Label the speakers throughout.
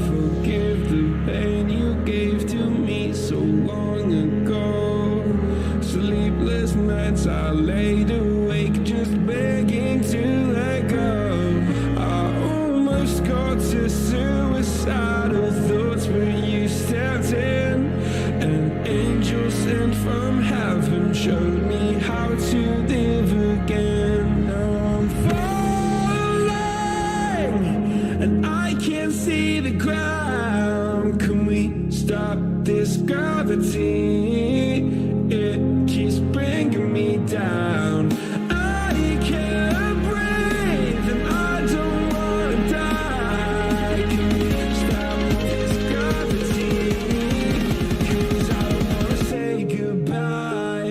Speaker 1: forgive the pain you gave to me so long ago. Sleepless nights I laid awake just begging to let go. I almost got to suicidal thoughts, but you stepped in. An angel sent from heaven showed me how to live again. Now I'm falling and I can't see the ground. Can we stop this gravity? It keeps bringing me down. I can't breathe and I don't wanna die. Can we stop this gravity? 'Cause I don't wanna say goodbye.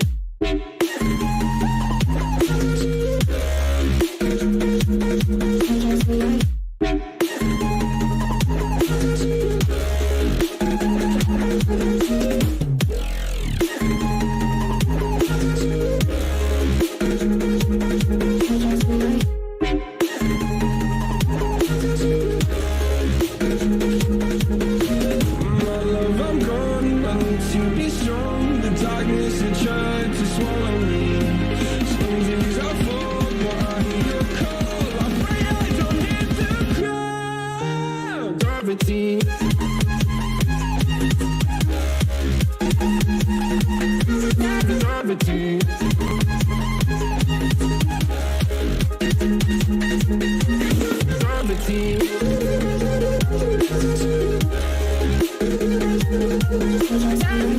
Speaker 1: To be strong, the darkness had tried to swallow me. Some days I fall, but I hear your call. I pray I don't hit the ground. Gravity. Gravity. Gravity.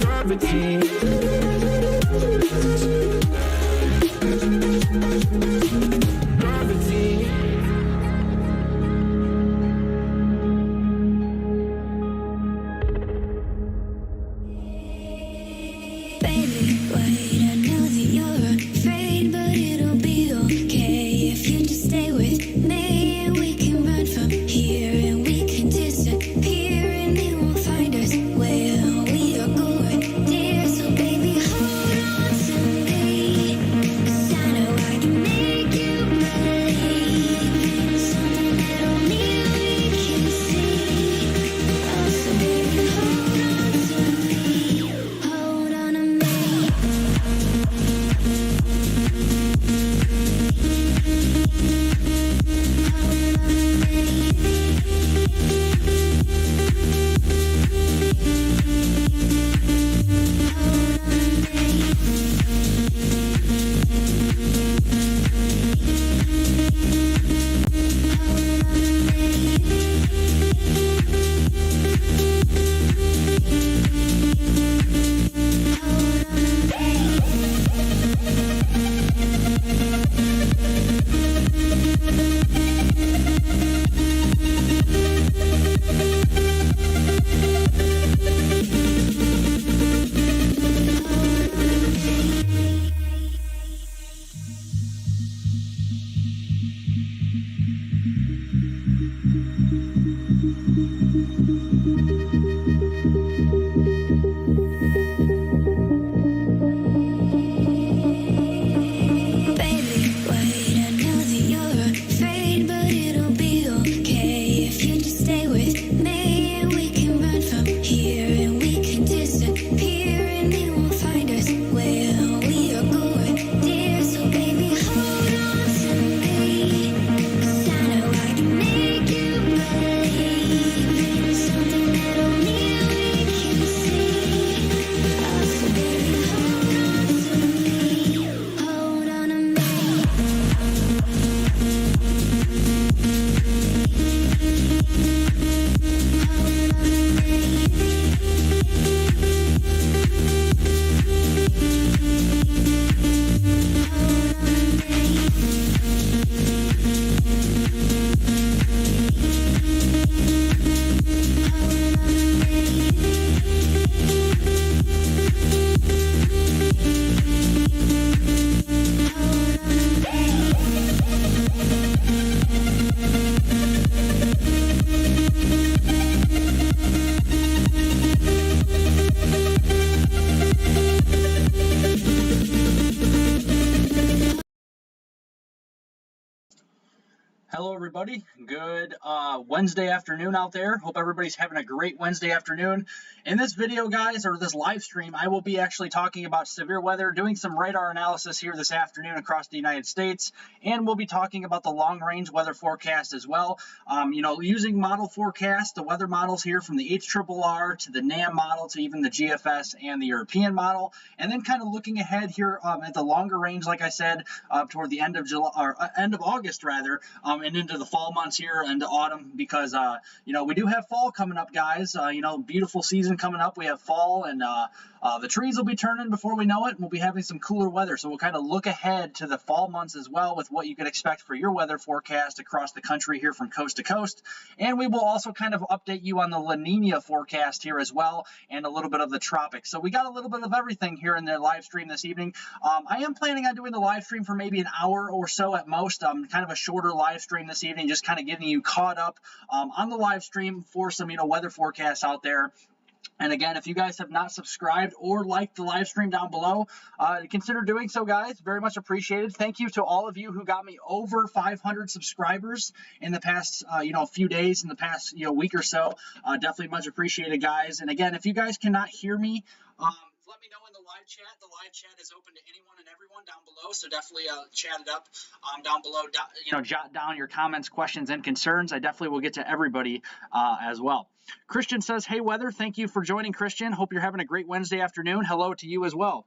Speaker 1: Gravity. Gravity.
Speaker 2: Baby, wait, I know that you're Hello, everybody. Good Wednesday afternoon out there. Hope everybody's having a great Wednesday afternoon. In this video, guys, or this live stream, I will be actually talking about severe weather, doing some radar analysis here this afternoon across the United States, and we'll be talking about the long-range weather forecast as well. Using model forecast, the weather models here from the HRRR to the NAM model to even the GFS and the European model, and then kind of looking ahead here at the longer range, like I said, toward the end of July or end of August rather. And into the fall months here, into autumn, because we do have fall coming up, guys. Beautiful season coming up. We have fall, and the trees will be turning before we know it, and we'll be having some cooler weather. So we'll kind of look ahead to the fall months as well with what you could expect for your weather forecast across the country here from coast to coast. And we will also kind of update you on the La Niña forecast here as well, and a little bit of the tropics. So we got a little bit of everything here in the live stream this evening. I am planning on doing the live stream for maybe an hour or so at most, kind of a shorter live stream this evening, just kind of getting you caught up on the live stream for some weather forecasts out there. And again, if you guys have not subscribed or liked the live stream down below, consider doing so, guys. Very much appreciated. Thank you to all of you who got me over 500 subscribers in the past, few days, in the past, week or so. Definitely much appreciated, guys. And again, if you guys cannot hear me, let me know in the live chat. The live chat is open to anyone and everyone down below, so definitely chat it up down below. Jot down your comments, questions, and concerns. I definitely will get to everybody as well. Christian says, hey, weather, thank you for joining, Christian. Hope you're having a great Wednesday afternoon. Hello to you as well.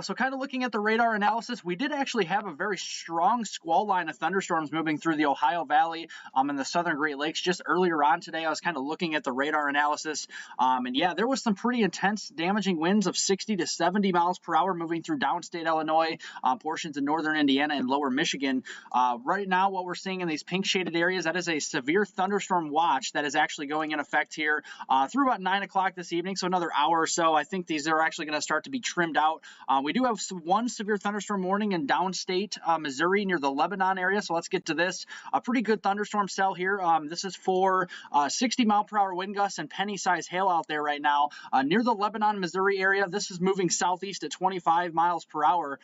Speaker 2: So kind of looking at the radar analysis, we did actually have a very strong squall line of thunderstorms moving through the Ohio Valley and the southern Great Lakes just earlier on today. I was kind of looking at the radar analysis, and yeah, there was some pretty intense damaging winds of 60 to 70 miles per hour moving through downstate Illinois, portions of northern Indiana and lower Michigan. Right now, what we're seeing in these pink shaded areas, that is a severe thunderstorm watch that is actually going in effect here through about 9 o'clock this evening, so another hour or so. I think these are actually going to start to be trimmed out. We do have one severe thunderstorm warning in downstate Missouri near the Lebanon area, so let's get to this. A pretty good thunderstorm cell here. This is for 60 mile per hour wind gusts and penny size hail out there right now near the Lebanon, Missouri area. This is moving southeast at 25 miles per hour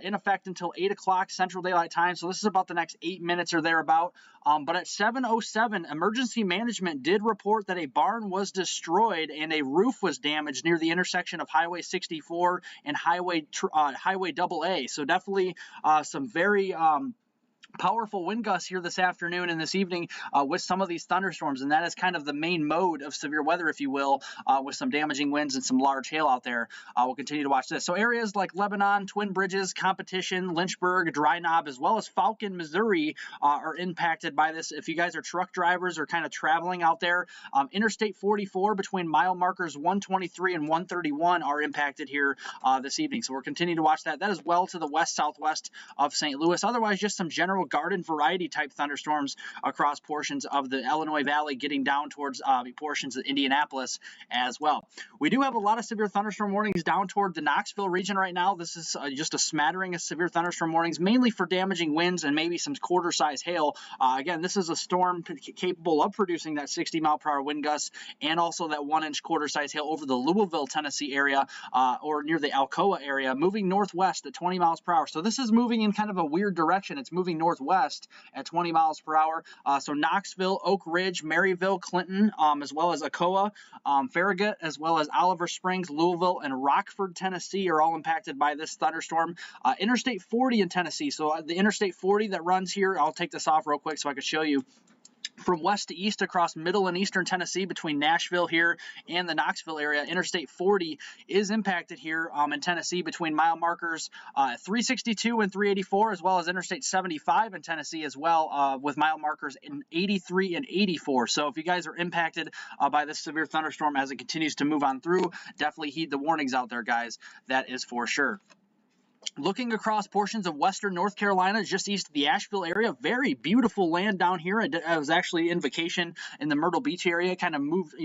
Speaker 2: in effect until 8 o'clock Central Daylight Time, so this is about the next 8 minutes or thereabout. But at 7:07, emergency management did report that a barn was destroyed and a roof was damaged near the intersection of Highway 64 and Highway AA. So definitely some very powerful wind gusts here this afternoon and this evening with some of these thunderstorms, and that is kind of the main mode of severe weather, if you will, with some damaging winds and some large hail out there. We'll continue to watch this. So areas like Lebanon, Twin Bridges, Competition, Lynchburg, Dry Knob, as well as Falcon, Missouri are impacted by this. If you guys are truck drivers or kind of traveling out there, Interstate 44 between mile markers 123 and 131 are impacted here this evening. So we're continuing to watch that. That is well to the west-southwest of St. Louis. Otherwise, just some general garden variety type thunderstorms across portions of the Illinois Valley, getting down towards portions of Indianapolis as well. We do have a lot of severe thunderstorm warnings down toward the Knoxville region right now. This is just a smattering of severe thunderstorm warnings, mainly for damaging winds and maybe some quarter-size hail. Again, this is a storm capable of producing that 60 mile per hour wind gusts and also that 1-inch quarter-size hail over the Louisville, Tennessee area or near the Alcoa area, moving northwest at 20 miles per hour. So this is moving in kind of a weird direction. It's moving northwest at 20 miles per hour. So Knoxville, Oak Ridge, Maryville, Clinton, as well as Alcoa, Farragut, as well as Oliver Springs, Louisville, and Rockford, Tennessee are all impacted by this thunderstorm. Interstate 40 in Tennessee. So the Interstate 40 that runs here, I'll take this off real quick so I can show you. From west to east across middle and eastern Tennessee between Nashville here and the Knoxville area, Interstate 40 is impacted here in Tennessee between mile markers 362 and 384, as well as Interstate 75 in Tennessee as well with mile markers in 83 and 84. So if you guys are impacted by this severe thunderstorm as it continues to move on through, definitely heed the warnings out there, guys. That is for sure. Looking across portions of western North Carolina, just east of the Asheville area, very beautiful land down here. I was actually in vacation in the Myrtle Beach area, kind of moved,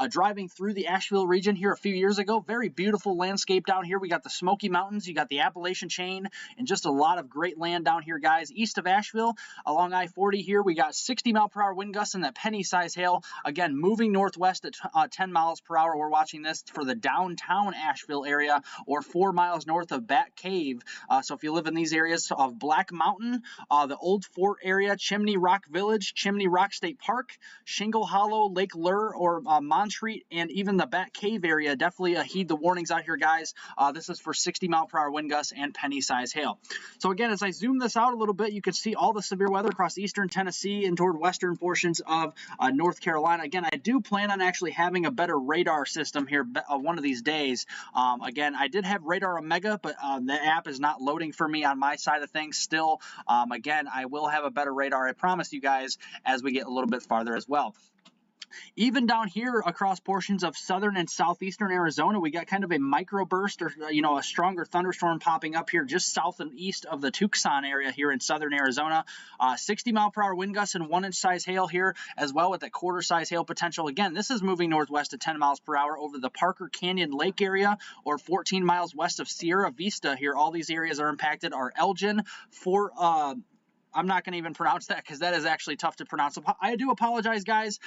Speaker 2: driving through the Asheville region here a few years ago. Very beautiful landscape down here. We got the Smoky Mountains, you got the Appalachian chain, and just a lot of great land down here, guys. East of Asheville, along I-40 here, we got 60 mile per hour wind gusts and that penny-size hail. Again, moving northwest at 10 miles per hour. We're watching this for the downtown Asheville area, or 4 miles north of Bat Cave Cave. So if you live in these areas of Black Mountain, the Old Fort area, Chimney Rock Village, Chimney Rock State Park, Shingle Hollow, Lake Lure, or Montreat, and even the Bat Cave area, definitely heed the warnings out here, guys. This is for 60-mile-per-hour wind gusts and penny-size hail. So again, as I zoom this out a little bit, you can see all the severe weather across eastern Tennessee and toward western portions of North Carolina. Again, I do plan on actually having a better radar system here one of these days. Again, I did have Radar Omega, but the app is not loading for me on my side of things still. Again, I will have a better radar, I promise you guys, as we get a little bit farther as well. Even down here across portions of southern and southeastern Arizona, we got kind of a microburst or, a stronger thunderstorm popping up here just south and east of the Tucson area here in southern Arizona. 60-mile-per-hour wind gusts and 1-inch size hail here as well with that quarter-size hail potential. Again, this is moving northwest at 10 miles per hour over the Parker Canyon Lake area or 14 miles west of Sierra Vista here. All these areas are impacted are Elgin, Fort I'm not going to even pronounce that because that is actually tough to pronounce. So I do apologize, guys.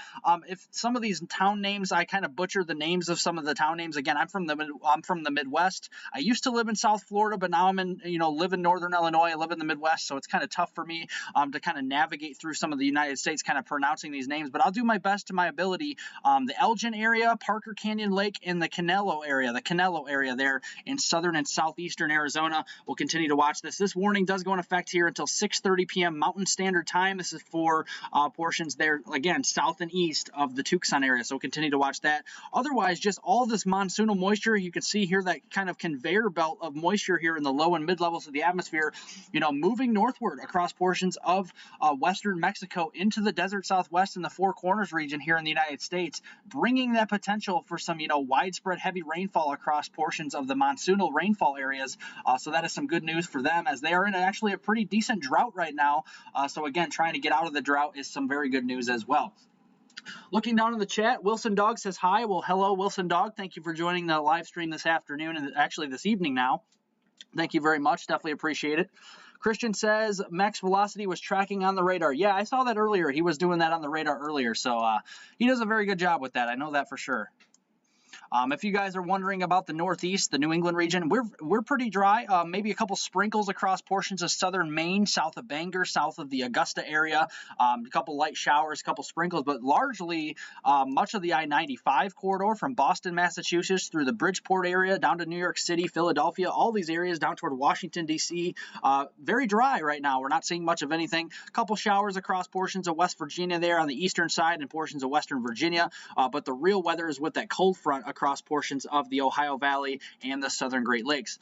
Speaker 2: If some of these town names, I kind of butcher the names of some of the town names. Again, I'm from the Midwest. I used to live in South Florida, but now I'm in, live in Northern Illinois. I live in the Midwest, so it's kind of tough for me to kind of navigate through some of the United States, kind of pronouncing these names. But I'll do my best to my ability. The Elgin area, Parker Canyon Lake, and the Canelo area there in southern and southeastern Arizona. We'll continue to watch this. This warning does go in effect here until 6:30 p.m. Mountain Standard Time. This is for portions there, again, south and east of the Tucson area, so continue to watch that. Otherwise, just all this monsoonal moisture, you can see here that kind of conveyor belt of moisture here in the low and mid levels of the atmosphere, moving northward across portions of western Mexico into the desert southwest and the Four Corners region here in the United States, bringing that potential for some, widespread heavy rainfall across portions of the monsoonal rainfall areas. So that is some good news for them as they are in actually a pretty decent drought right now. So again, trying to get out of the drought is some very good news as well. Looking down in the chat, Wilson Dog says hi. Well, hello, Wilson Dog. Thank you for joining the live stream this afternoon and actually this evening now. Thank you very much. Definitely appreciate it. Christian says max velocity was tracking on the radar. Yeah, I saw that earlier. He was doing that on the radar earlier. So he does a very good job with that. I know that for sure. If you guys are wondering about the Northeast, the New England region, we're pretty dry. Maybe a couple sprinkles across portions of southern Maine, south of Bangor, south of the Augusta area. A couple light showers, a couple sprinkles, but largely much of the I-95 corridor from Boston, Massachusetts, through the Bridgeport area, down to New York City, Philadelphia, all these areas down toward Washington, D.C. Very dry right now. We're not seeing much of anything. A couple showers across portions of West Virginia there on the eastern side and portions of Western Virginia, but the real weather is with that cold front across portions of the Ohio Valley and the southern Great Lakes.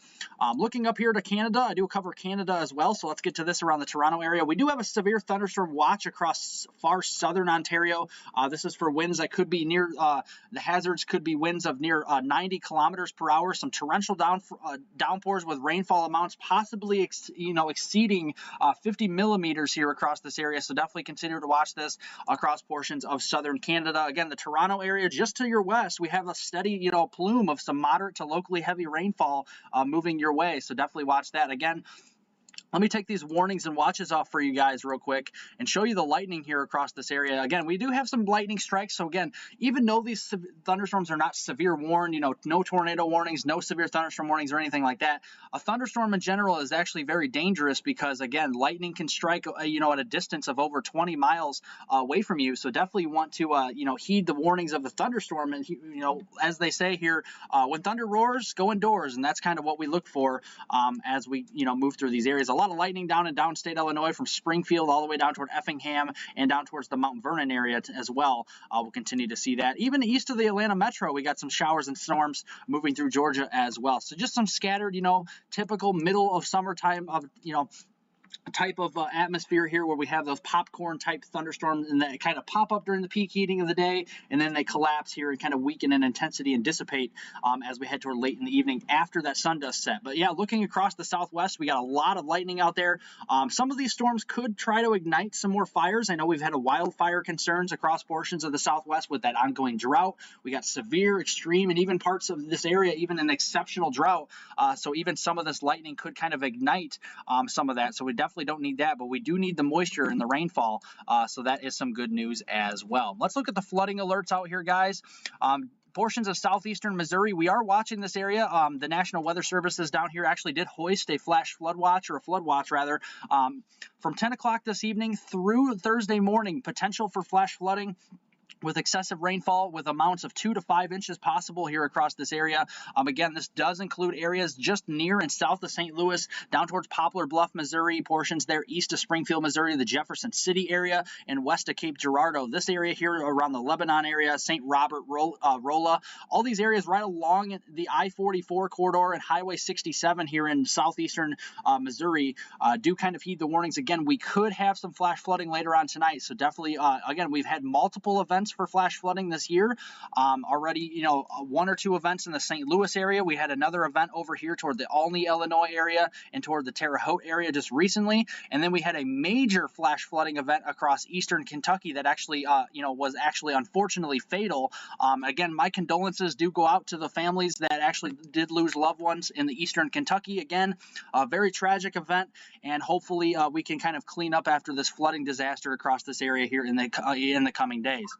Speaker 2: Looking up here to Canada, I do cover Canada as well, so let's get to this around the Toronto area. We do have a severe thunderstorm watch across far southern Ontario. This is for winds that could be near, the hazards could be winds of near 90 kilometers per hour, some torrential downpours with rainfall amounts possibly exceeding 50 millimeters here across this area, so definitely consider to watch this across portions of southern Canada. Again, the Toronto area, just to your west, we have a steady plume of some moderate to locally heavy rainfall moving your way, so definitely watch that. Again, let me take these warnings and watches off for you guys real quick and show you the lightning here across this area. Again, we do have some lightning strikes. So again, even though these thunderstorms are not severe warned, no tornado warnings, no severe thunderstorm warnings or anything like that, a thunderstorm in general is actually very dangerous because, again, lightning can strike, at a distance of over 20 miles away from you. So definitely want to, heed the warnings of the thunderstorm. And, as they say here, when thunder roars, go indoors. And that's kind of what we look for as we, move through these areas. A lot of lightning down in downstate Illinois from Springfield all the way down toward Effingham and down towards the Mount Vernon area as well. We'll continue to see that. Even east of the Atlanta metro, we got some showers and storms moving through Georgia as well. So just some scattered, typical middle of summertime of, type of atmosphere here where we have those popcorn type thunderstorms and they kind of pop up during the peak heating of the day and then they collapse here and kind of weaken in intensity and dissipate as we head toward late in the evening after that sun does set. But yeah, looking across the southwest, we got a lot of lightning out there. Some of these storms could try to ignite some more fires. I know we've had a wildfire concerns across portions of the southwest with that ongoing drought. We got severe, extreme, and even parts of this area, even an exceptional drought. So even some of this lightning could kind of ignite some of that. So we definitely don't need that, but we do need the moisture and the rainfall, so that is some good news as well. Let's look at the flooding alerts out here, guys. portions of southeastern Missouri, we are watching this area. The National Weather Services down here actually did hoist a flash flood watch, or a flood watch rather, from 10 o'clock this evening through Thursday morning. Potential for flash flooding with excessive rainfall with amounts of 2 to 5 inches possible here across this area. Again, this does include areas just near and south of St. Louis, down towards Poplar Bluff, Missouri, portions there east of Springfield, Missouri, the Jefferson City area, and west of Cape Girardeau. This area here around the Lebanon area, St. Robert, Rolla, all these areas right along the I-44 corridor and Highway 67 here in southeastern Missouri do kind of heed the warnings. Again, we could have some flash flooding later on tonight, so definitely, again, we've had multiple events for flash flooding this year. Already, one or two events in the St. Louis area. We had another event over here toward the Olney, Illinois area and toward the Terre Haute area just recently. And then we had a major flash flooding event across eastern Kentucky that actually, was actually unfortunately fatal. Again, my condolences do go out to the families that actually did lose loved ones in the eastern Kentucky. Again, a very tragic event, and hopefully we can kind of clean up after this flooding disaster across this area here in the coming days.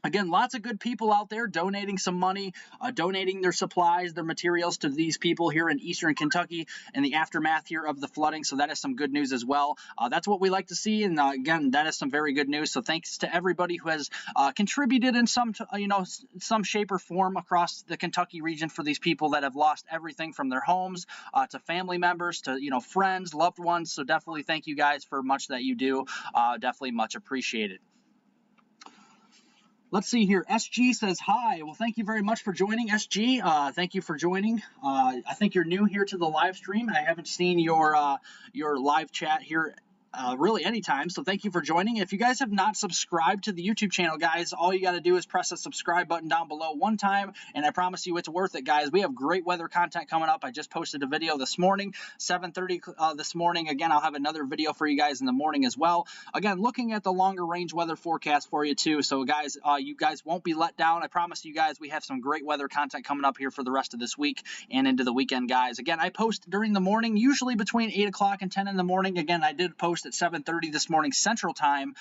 Speaker 2: Again, lots of good people out there donating some money, donating their supplies, their materials to these people here in eastern Kentucky in the aftermath here of the flooding. So that is some good news as well. That's what we like to see. And again, that is some very good news. So thanks to everybody who has contributed in some shape or form across the Kentucky region for these people that have lost everything from their homes to family members to, friends, loved ones. So definitely thank you guys for much that you do. Definitely much appreciated. Let's see here. SG says hi. Well, thank you very much for joining, SG. Thank you for joining. I think you're new here to the live stream. I haven't seen your live chat here really anytime, so thank you for joining. If you guys have not subscribed to the YouTube channel, guys, all you got to do is press the subscribe button down below one time, and I promise you it's worth it, guys. We have great weather content coming up. I just posted a video this morning, 7:30 this morning. Again, I'll have another video for you guys in the morning as well. Again, looking at the longer range weather forecast for you too. So guys, you guys won't be let down. I promise you guys we have some great weather content coming up here for the rest of this week and into the weekend, guys. Again, I post during the morning, usually between 8 o'clock and 10 in the morning. Again, I did post at 7:30 this morning Central Time.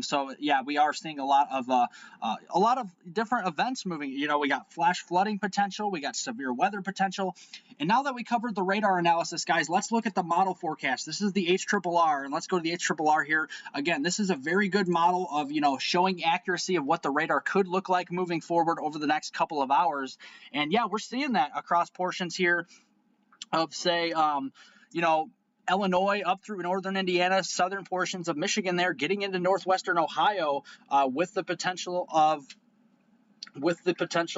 Speaker 2: So yeah, we are seeing a lot of different events moving. We got flash flooding potential, we got severe weather potential, and now that we covered the radar analysis, guys, let's look at the model forecast. This is the HRRR, and let's go to the HRRR here. Again, this is a very good model of showing accuracy of what the radar could look like moving forward over the next couple of hours. And yeah, we're seeing that across portions here of, say, Illinois up through northern Indiana, southern portions of Michigan there, getting into northwestern Ohio with the potential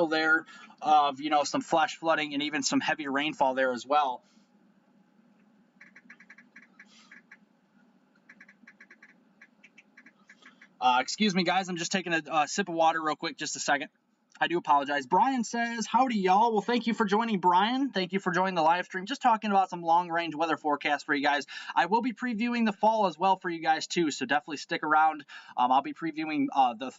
Speaker 2: there of some flash flooding and even some heavy rainfall there as well. Excuse me, guys, I'm just taking a sip of water real quick, just a second. I do apologize. Brian says, howdy, y'all. Well, thank you for joining, Brian. Thank you for joining the live stream. Just talking about some long-range weather forecast for you guys. I will be previewing the fall as well for you guys, too, so definitely stick around. I'll be previewing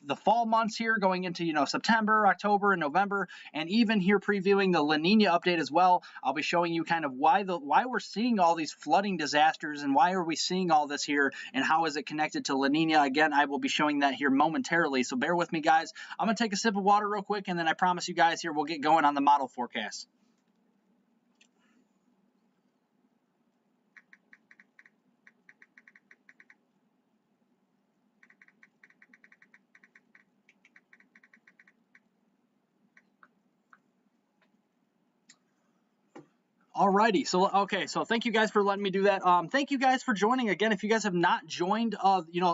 Speaker 2: the fall months here going into, September, October, and November, and even here previewing the La Niña update as well. I'll be showing you kind of why we're seeing all these flooding disasters and why are we seeing all this here and how is it connected to La Niña. Again, I will be showing that here momentarily, so bear with me, guys. I'm going to take a sip of water real quick, and then I promise you guys here we'll get going on the model forecast. Alrighty, so thank you guys for letting me do that. Thank you guys for joining. Again, if you guys have not joined,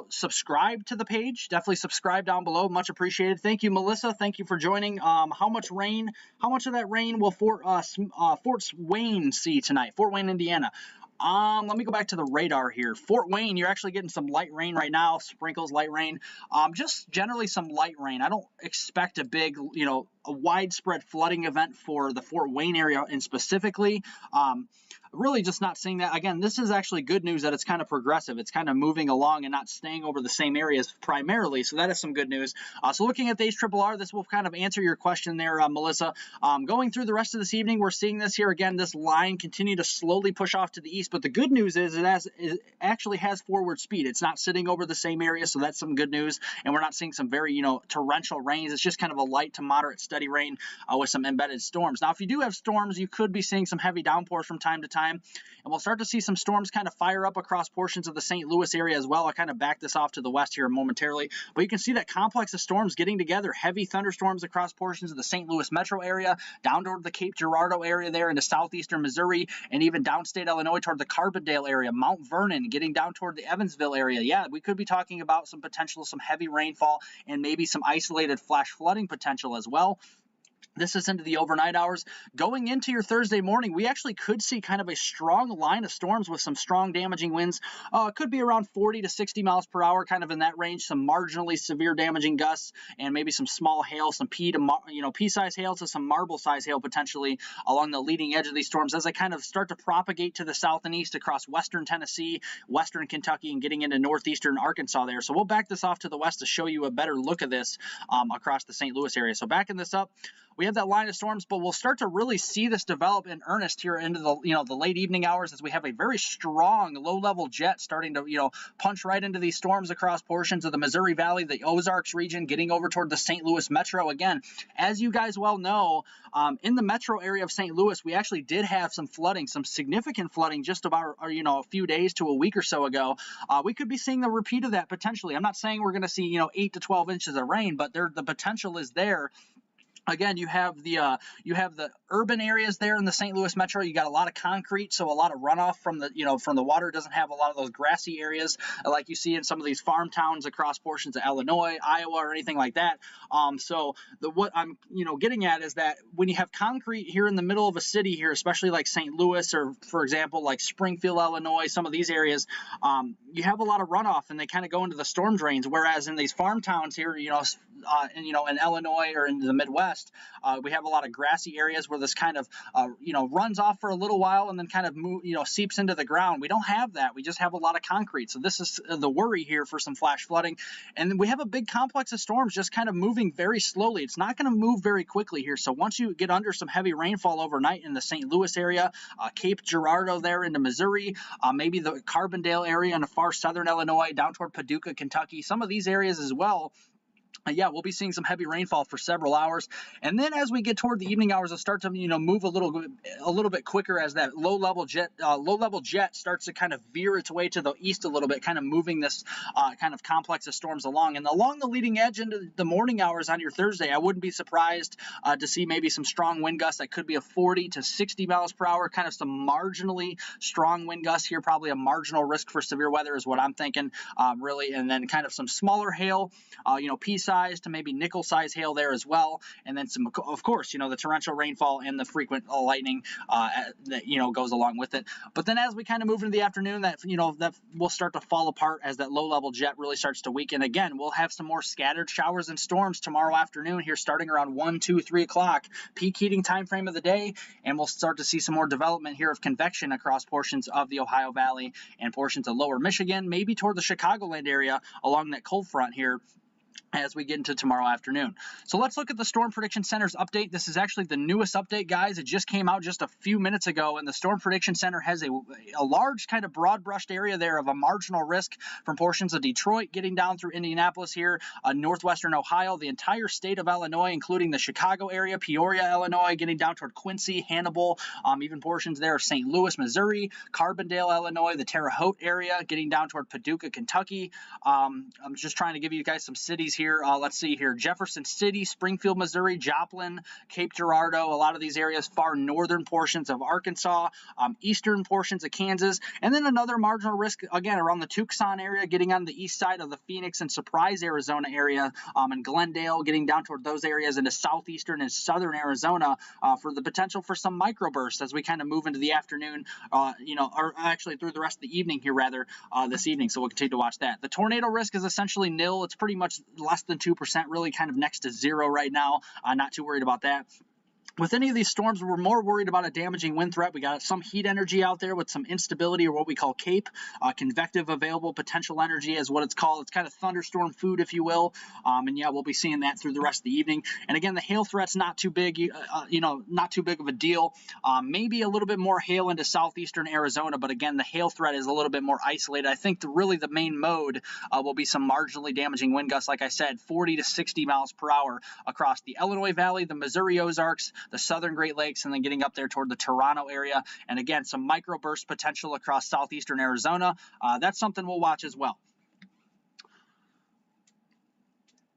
Speaker 2: subscribe to the page. Definitely subscribe down below. Much appreciated. Thank you, Melissa. Thank you for joining. How much of that rain will Fort Wayne see tonight? Fort Wayne, Indiana. Let me go back to the radar here. Fort Wayne, you're actually getting some light rain right now, sprinkles, light rain. Just generally some light rain. I don't expect a big, a widespread flooding event for the Fort Wayne area and specifically. really just not seeing that. Again, this is actually good news that it's kind of progressive. It's kind of moving along and not staying over the same areas primarily. So that is some good news. So looking at the HRRR, this will kind of answer your question there, Melissa. Going through the rest of this evening, we're seeing this here again, this line continue to slowly push off to the east. But the good news is it actually has forward speed. It's not sitting over the same area. So that's some good news. And we're not seeing some very, torrential rains. It's just kind of a light to moderate steady rain with some embedded storms. Now, if you do have storms, you could be seeing some heavy downpours from time to time. And we'll start to see some storms kind of fire up across portions of the St. Louis area as well. I'll kind of back this off to the west here momentarily. But you can see that complex of storms getting together, heavy thunderstorms across portions of the St. Louis metro area, down toward the Cape Girardeau area there into southeastern Missouri, and even downstate Illinois toward the Carbondale area, Mount Vernon, getting down toward the Evansville area. Yeah, we could be talking about some heavy rainfall and maybe some isolated flash flooding potential as well. This is into the overnight hours. Going into your Thursday morning, we actually could see kind of a strong line of storms with some strong damaging winds. Could be around 40 to 60 miles per hour, kind of in that range. Some marginally severe damaging gusts and maybe some small hail, some pea-sized hail to some marble-sized hail potentially along the leading edge of these storms as they kind of start to propagate to the south and east across western Tennessee, western Kentucky, and getting into northeastern Arkansas there. So we'll back this off to the west to show you a better look at this across the St. Louis area. So backing this up, we have that line of storms, but we'll start to really see this develop in earnest here into the late evening hours as we have a very strong low-level jet starting to punch right into these storms across portions of the Missouri Valley, the Ozarks region, getting over toward the St. Louis metro. Again, as you guys well know, in the metro area of St. Louis, we actually did have some flooding, some significant flooding just about a few days to a week or so ago. We could be seeing the repeat of that potentially. I'm not saying we're going to see 8 to 12 inches of rain, but the potential is there. Again, you have the urban areas there in the St. Louis metro. You got a lot of concrete, so a lot of runoff from the water. It doesn't have a lot of those grassy areas like you see in some of these farm towns across portions of Illinois, Iowa, or anything like that. What I'm getting at is that when you have concrete here in the middle of a city here, especially like St. Louis or, for example, like Springfield, Illinois, some of these areas, you have a lot of runoff and they kind of go into the storm drains. Whereas in these farm towns here, in Illinois or in the Midwest, we have a lot of grassy areas where this kind of, runs off for a little while and then kind of seeps into the ground. We don't have that. We just have a lot of concrete. So this is the worry here for some flash flooding. And then we have a big complex of storms just kind of moving very slowly. It's not going to move very quickly here. So once you get under some heavy rainfall overnight in the St. Louis area, Cape Girardeau there into Missouri, maybe the Carbondale area in the far southern Illinois, down toward Paducah, Kentucky, some of these areas as well. Yeah, we'll be seeing some heavy rainfall for several hours, and then as we get toward the evening hours, it'll start to move a little bit quicker as that low level jet starts to kind of veer its way to the east a little bit, kind of moving this kind of complex of storms along. And along the leading edge into the morning hours on your Thursday, I wouldn't be surprised to see maybe some strong wind gusts that could be a 40 to 60 miles per hour, kind of some marginally strong wind gusts here, probably a marginal risk for severe weather is what I'm thinking, really, and then kind of some smaller hail, pea-sized to maybe nickel-sized hail there as well, and then some, of course, the torrential rainfall and the frequent lightning that goes along with it. But then as we kind of move into the afternoon, that will start to fall apart as that low-level jet really starts to weaken. Again, we'll have some more scattered showers and storms tomorrow afternoon here, starting around 1, 2, 3 o'clock, peak heating time frame of the day, and we'll start to see some more development here of convection across portions of the Ohio Valley and portions of lower Michigan, maybe toward the Chicagoland area along that cold front here as we get into tomorrow afternoon. So let's look at the Storm Prediction Center's update. This is actually the newest update, guys. It just came out just a few minutes ago, and the Storm Prediction Center has a large kind of broad-brushed area there of a marginal risk from portions of Detroit getting down through Indianapolis here, northwestern Ohio, the entire state of Illinois, including the Chicago area, Peoria, Illinois, getting down toward Quincy, Hannibal, even portions there of St. Louis, Missouri, Carbondale, Illinois, the Terre Haute area, getting down toward Paducah, Kentucky. I'm just trying to give you guys some cities here. Let's see here. Jefferson City, Springfield, Missouri, Joplin, Cape Girardeau, a lot of these areas, far northern portions of Arkansas, eastern portions of Kansas, and then another marginal risk, again, around the Tucson area, getting on the east side of the Phoenix and Surprise, Arizona area, and Glendale, getting down toward those areas into southeastern and southern Arizona for the potential for some microbursts as we kind of move into the afternoon, or actually through the rest of the evening here, rather, this evening. So we'll continue to watch that. The tornado risk is essentially nil. It's pretty much less than 2%, really kind of next to zero right now. Not too worried about that. With any of these storms, we're more worried about a damaging wind threat. We got some heat energy out there with some instability, or what we call CAPE, convective available potential energy is what it's called. It's kind of thunderstorm food, if you will. And yeah, we'll be seeing that through the rest of the evening. And again, the hail threat's not too big, not too big of a deal. Maybe a little bit more hail into southeastern Arizona, but again, the hail threat is a little bit more isolated. I think really the main mode will be some marginally damaging wind gusts, like I said, 40 to 60 miles per hour across the Illinois Valley, the Missouri Ozarks, the southern Great Lakes, and then getting up there toward the Toronto area. And again, some microburst potential across southeastern Arizona. That's something we'll watch as well.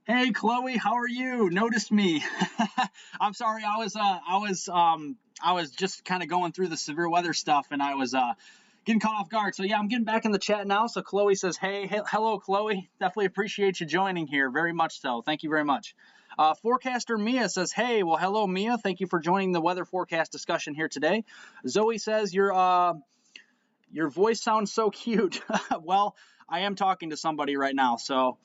Speaker 2: Hey, Chloe, how are you? Noticed me. I'm sorry, I was just kind of going through the severe weather stuff, and I was getting caught off guard. So yeah, I'm getting back in the chat now. So Chloe says, hey, hello, Chloe. Definitely appreciate you joining here. Very much so. Thank you very much. Forecaster Mia says, hey, well, hello, Mia. Thank you for joining the weather forecast discussion here today. Zoe says, your voice sounds so cute. Well, I am talking to somebody right now, so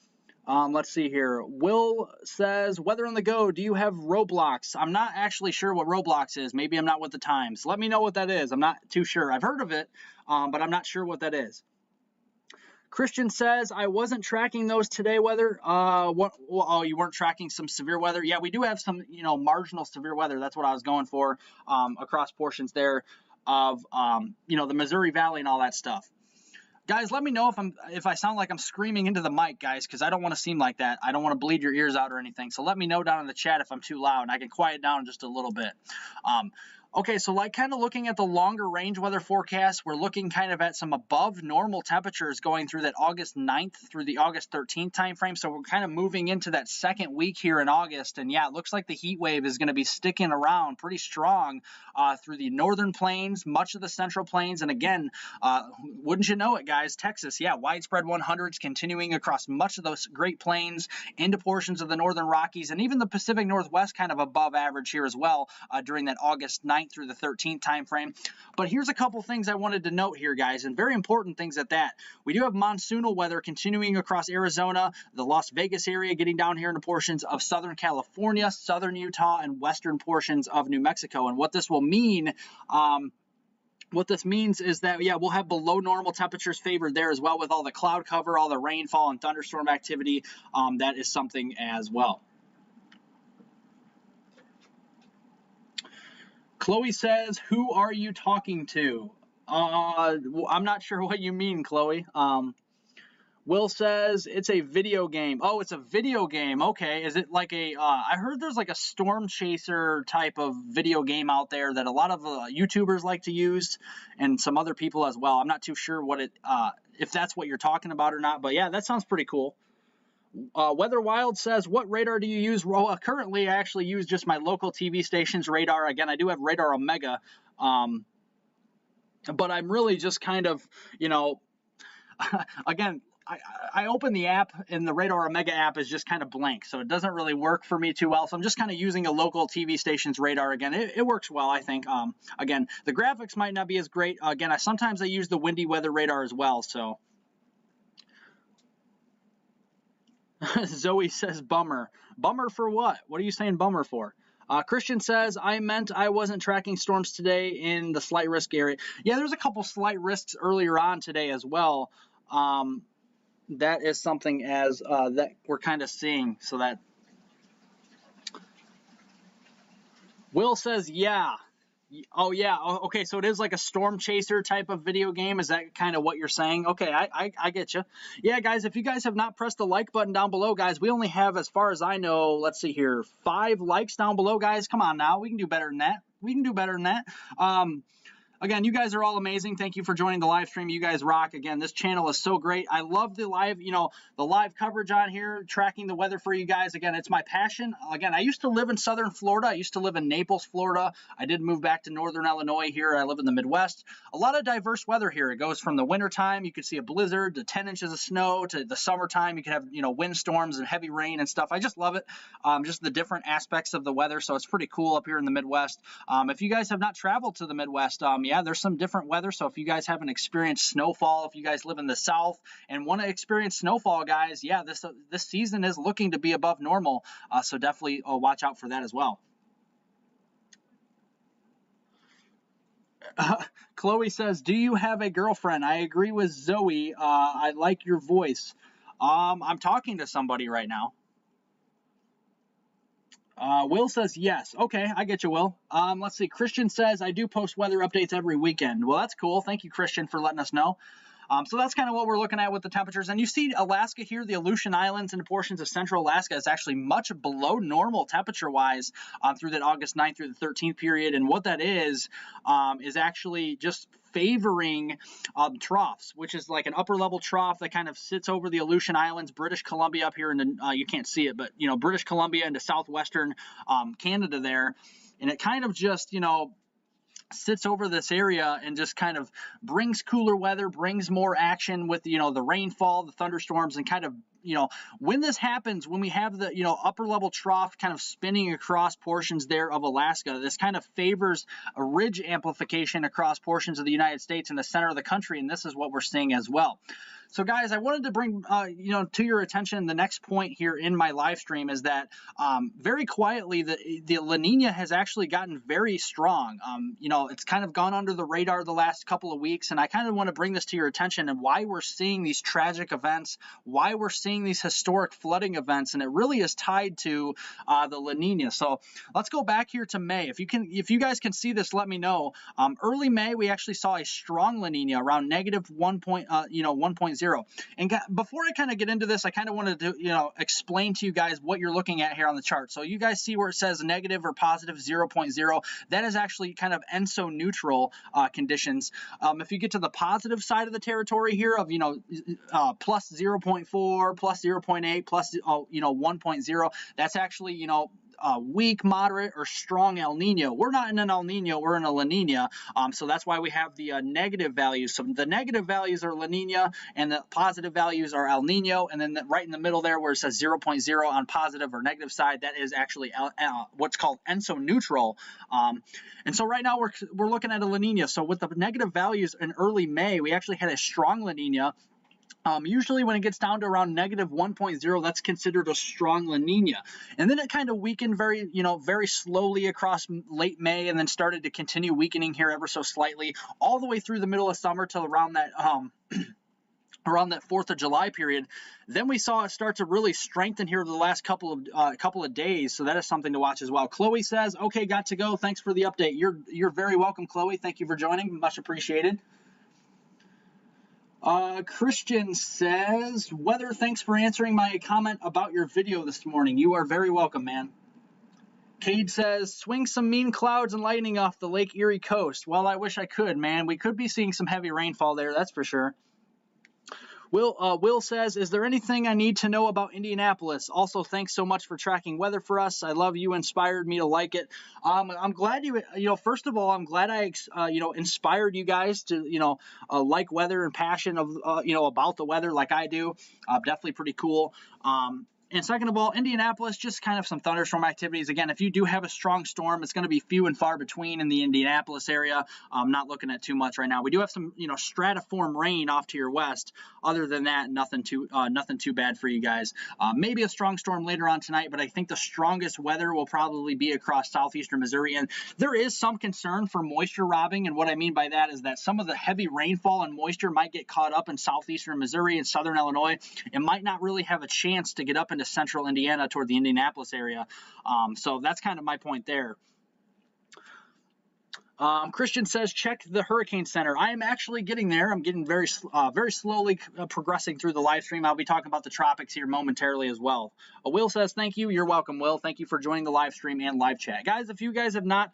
Speaker 2: let's see here. Will says, weather on the go. Do you have Roblox? I'm not actually sure what Roblox is. Maybe I'm not with the times. Let me know what that is. I'm not too sure. I've heard of it, but I'm not sure what that is. Christian says, I wasn't tracking those today weather. Oh, you weren't tracking some severe weather? Yeah, we do have some, marginal severe weather. That's what I was going for across portions there of, the Missouri Valley and all that stuff. Guys, let me know if I sound like I'm screaming into the mic, guys, because I don't want to seem like that. I don't want to bleed your ears out or anything. So let me know down in the chat if I'm too loud, and I can quiet down just a little bit. Okay, so like kind of looking at the longer range weather forecast, we're looking kind of at some above normal temperatures going through that August 9th through the August 13th time frame. So we're kind of moving into that second week here in August. And yeah, it looks like the heat wave is going to be sticking around pretty strong through the northern plains, much of the central plains. And again, wouldn't you know it, guys, Texas, yeah, widespread 100s continuing across much of those Great Plains into portions of the northern Rockies and even the Pacific Northwest kind of above average here as well during that August 9th through the 13th time frame. But here's a couple things I wanted to note here, guys, and very important things at that. We do have monsoonal weather continuing across Arizona, the Las Vegas area, getting down here into portions of Southern California, Southern Utah, and western portions of New Mexico. And what this will mean, what this means is that, yeah, we'll have below normal temperatures favored there as well with all the cloud cover, all the rainfall and thunderstorm activity. That is something as well. Chloe says, who are you talking to? I'm not sure what you mean, Chloe. Will says, it's a video game. Oh, it's a video game. Okay. Is it like a, I heard there's like a storm chaser type of video game out there that a lot of YouTubers like to use and some other people as well. I'm not too sure what it, if that's what you're talking about or not, but yeah, that sounds pretty cool. Weather Wild says, what radar do you use? Well, currently, I actually use just my local TV station's radar. Again, I do have Radar Omega, but I'm really just kind of, again, I open the app, and the Radar Omega app is just kind of blank, so it doesn't really work for me too well. So I'm just kind of using a local TV station's radar. Again, it works well, I think. Again, the graphics might not be as great. Again, sometimes I use the windy weather radar as well, so. Zoe says, bummer. Bummer for what? What are you saying bummer for? Christian says, I meant I wasn't tracking storms today in the slight risk area. Yeah, there's a couple slight risks earlier on today as well. That is something as that we're kind of seeing. So that Will says, yeah. Oh, yeah. Okay, so it is like a storm chaser type of video game. Is that kind of what you're saying? Okay, I get you. Yeah, guys, if you guys have not pressed the like button down below, guys, we only have, as far as I know, let's see here, 5 likes down below, guys. Come on now. We can do better than that. We can do better than that. Again, you guys are all amazing. Thank you for joining the live stream. You guys rock. Again, this channel is so great. I love the live, the live coverage on here, tracking the weather for you guys. Again, it's my passion. Again, I used to live in southern Florida. I used to live in Naples, Florida. I did move back to northern Illinois here. I live in the Midwest. A lot of diverse weather here. It goes from the wintertime, you could see a blizzard, to 10 inches of snow, to the summertime, you could have, windstorms and heavy rain and stuff. I just love it. Just the different aspects of the weather. So it's pretty cool up here in the Midwest. If you guys have not traveled to the Midwest, yeah, there's some different weather. So if you guys haven't experienced snowfall, if you guys live in the South and want to experience snowfall, guys, yeah, this season is looking to be above normal. So definitely watch out for that as well. Chloe says, do you have a girlfriend? I agree with Zoe. I like your voice. I'm talking to somebody right now. Will says yes. Okay, I get you, Will. Let's see. Christian says, I do post weather updates every weekend. Well, that's cool. Thank you, Christian, for letting us know. So that's kind of what we're looking at with the temperatures. And you see Alaska here, the Aleutian Islands and portions of central Alaska is actually much below normal temperature-wise through that August 9th through the 13th period. And what that is actually just favoring troughs, which is like an upper-level trough that kind of sits over the Aleutian Islands, British Columbia up here in the, you can't see it, but, you know, British Columbia into southwestern Canada there. And it kind of just, you know, sits over this area and just kind of brings cooler weather, brings more action with, you know, the rainfall, the thunderstorms, and kind of, you know, when this happens, when we have the, you know, upper level trough kind of spinning across portions there of Alaska, this kind of favors a ridge amplification across portions of the United States in the center of the country, and this is what we're seeing as well. So guys, I wanted to bring, you know, to your attention the next point here in my live stream is that very quietly the La Nina has actually gotten very strong. You know, it's kind of gone under the radar the last couple of weeks, and I kind of want to bring this to your attention and why we're seeing these tragic events, why we're seeing these historic flooding events, and it really is tied to the La Nina. So let's go back here to May. If you guys can see this, let me know. Early May, we actually saw a strong La Nina around negative 1.0. And before I kind of get into this, I kind of wanted to, you know, explain to you guys what you're looking at here on the chart. So you guys see where it says negative or positive 0.0. That is actually kind of ENSO neutral conditions. If you get to the positive side of the territory here of, you know, plus 0.4, plus 0.8, plus, you know, 1.0, that's actually, you know, weak, moderate, or strong El Nino. We're not in an El Nino, we're in a La Nina. So that's why we have the negative values. So the negative values are La Nina, and the positive values are El Nino. And then right in the middle there where it says 0.0 on positive or negative side, that is actually what's called ENSO neutral. And so right now we're looking at a La Nina. So with the negative values in early May, we actually had a strong La Nina. Usually when it gets down to around negative 1.0, that's considered a strong La Nina. And then it kind of weakened very slowly across late May, and then started to continue weakening here ever so slightly all the way through the middle of summer till around that around that 4th of July period. Then we saw it start to really strengthen here over the last couple of days. So that is something to watch as well. Chloe says, okay, got to go. Thanks for the update. You're very welcome, Chloe. Thank you for joining. Much appreciated. Christian says, weather, thanks for answering my comment about your video this morning. You are very welcome, man. Cade says, swing some mean clouds and lightning off the Lake Erie coast. Well, I wish I could, man. We could be seeing some heavy rainfall there, that's for sure. Will says, is there anything I need to know about Indianapolis? Also, thanks so much for tracking weather for us. I love you. Inspired me to like it. I'm glad you know, first of all, I'm glad I, you know, inspired you guys to, you know, like weather and passion of, you know, about the weather like I do. Definitely pretty cool. And second of all, Indianapolis, just kind of some thunderstorm activities. Again, if you do have a strong storm, it's going to be few and far between in the Indianapolis area. I'm not looking at too much right now. We do have some, you know, stratiform rain off to your west. Other than that, nothing too bad for you guys. Maybe a strong storm later on tonight, but I think the strongest weather will probably be across southeastern Missouri. And there is some concern for moisture robbing. And what I mean by that is that some of the heavy rainfall and moisture might get caught up in southeastern Missouri and southern Illinois. It might not really have a chance to get up into central Indiana toward the Indianapolis area. So that's kind of my point there. Christian says, check the Hurricane Center. I am actually getting there. I'm getting very slowly progressing through the live stream. I'll be talking about the tropics here momentarily as well. Will says, thank you. You're welcome, Will. Thank you for joining the live stream and live chat. Guys, if you guys have not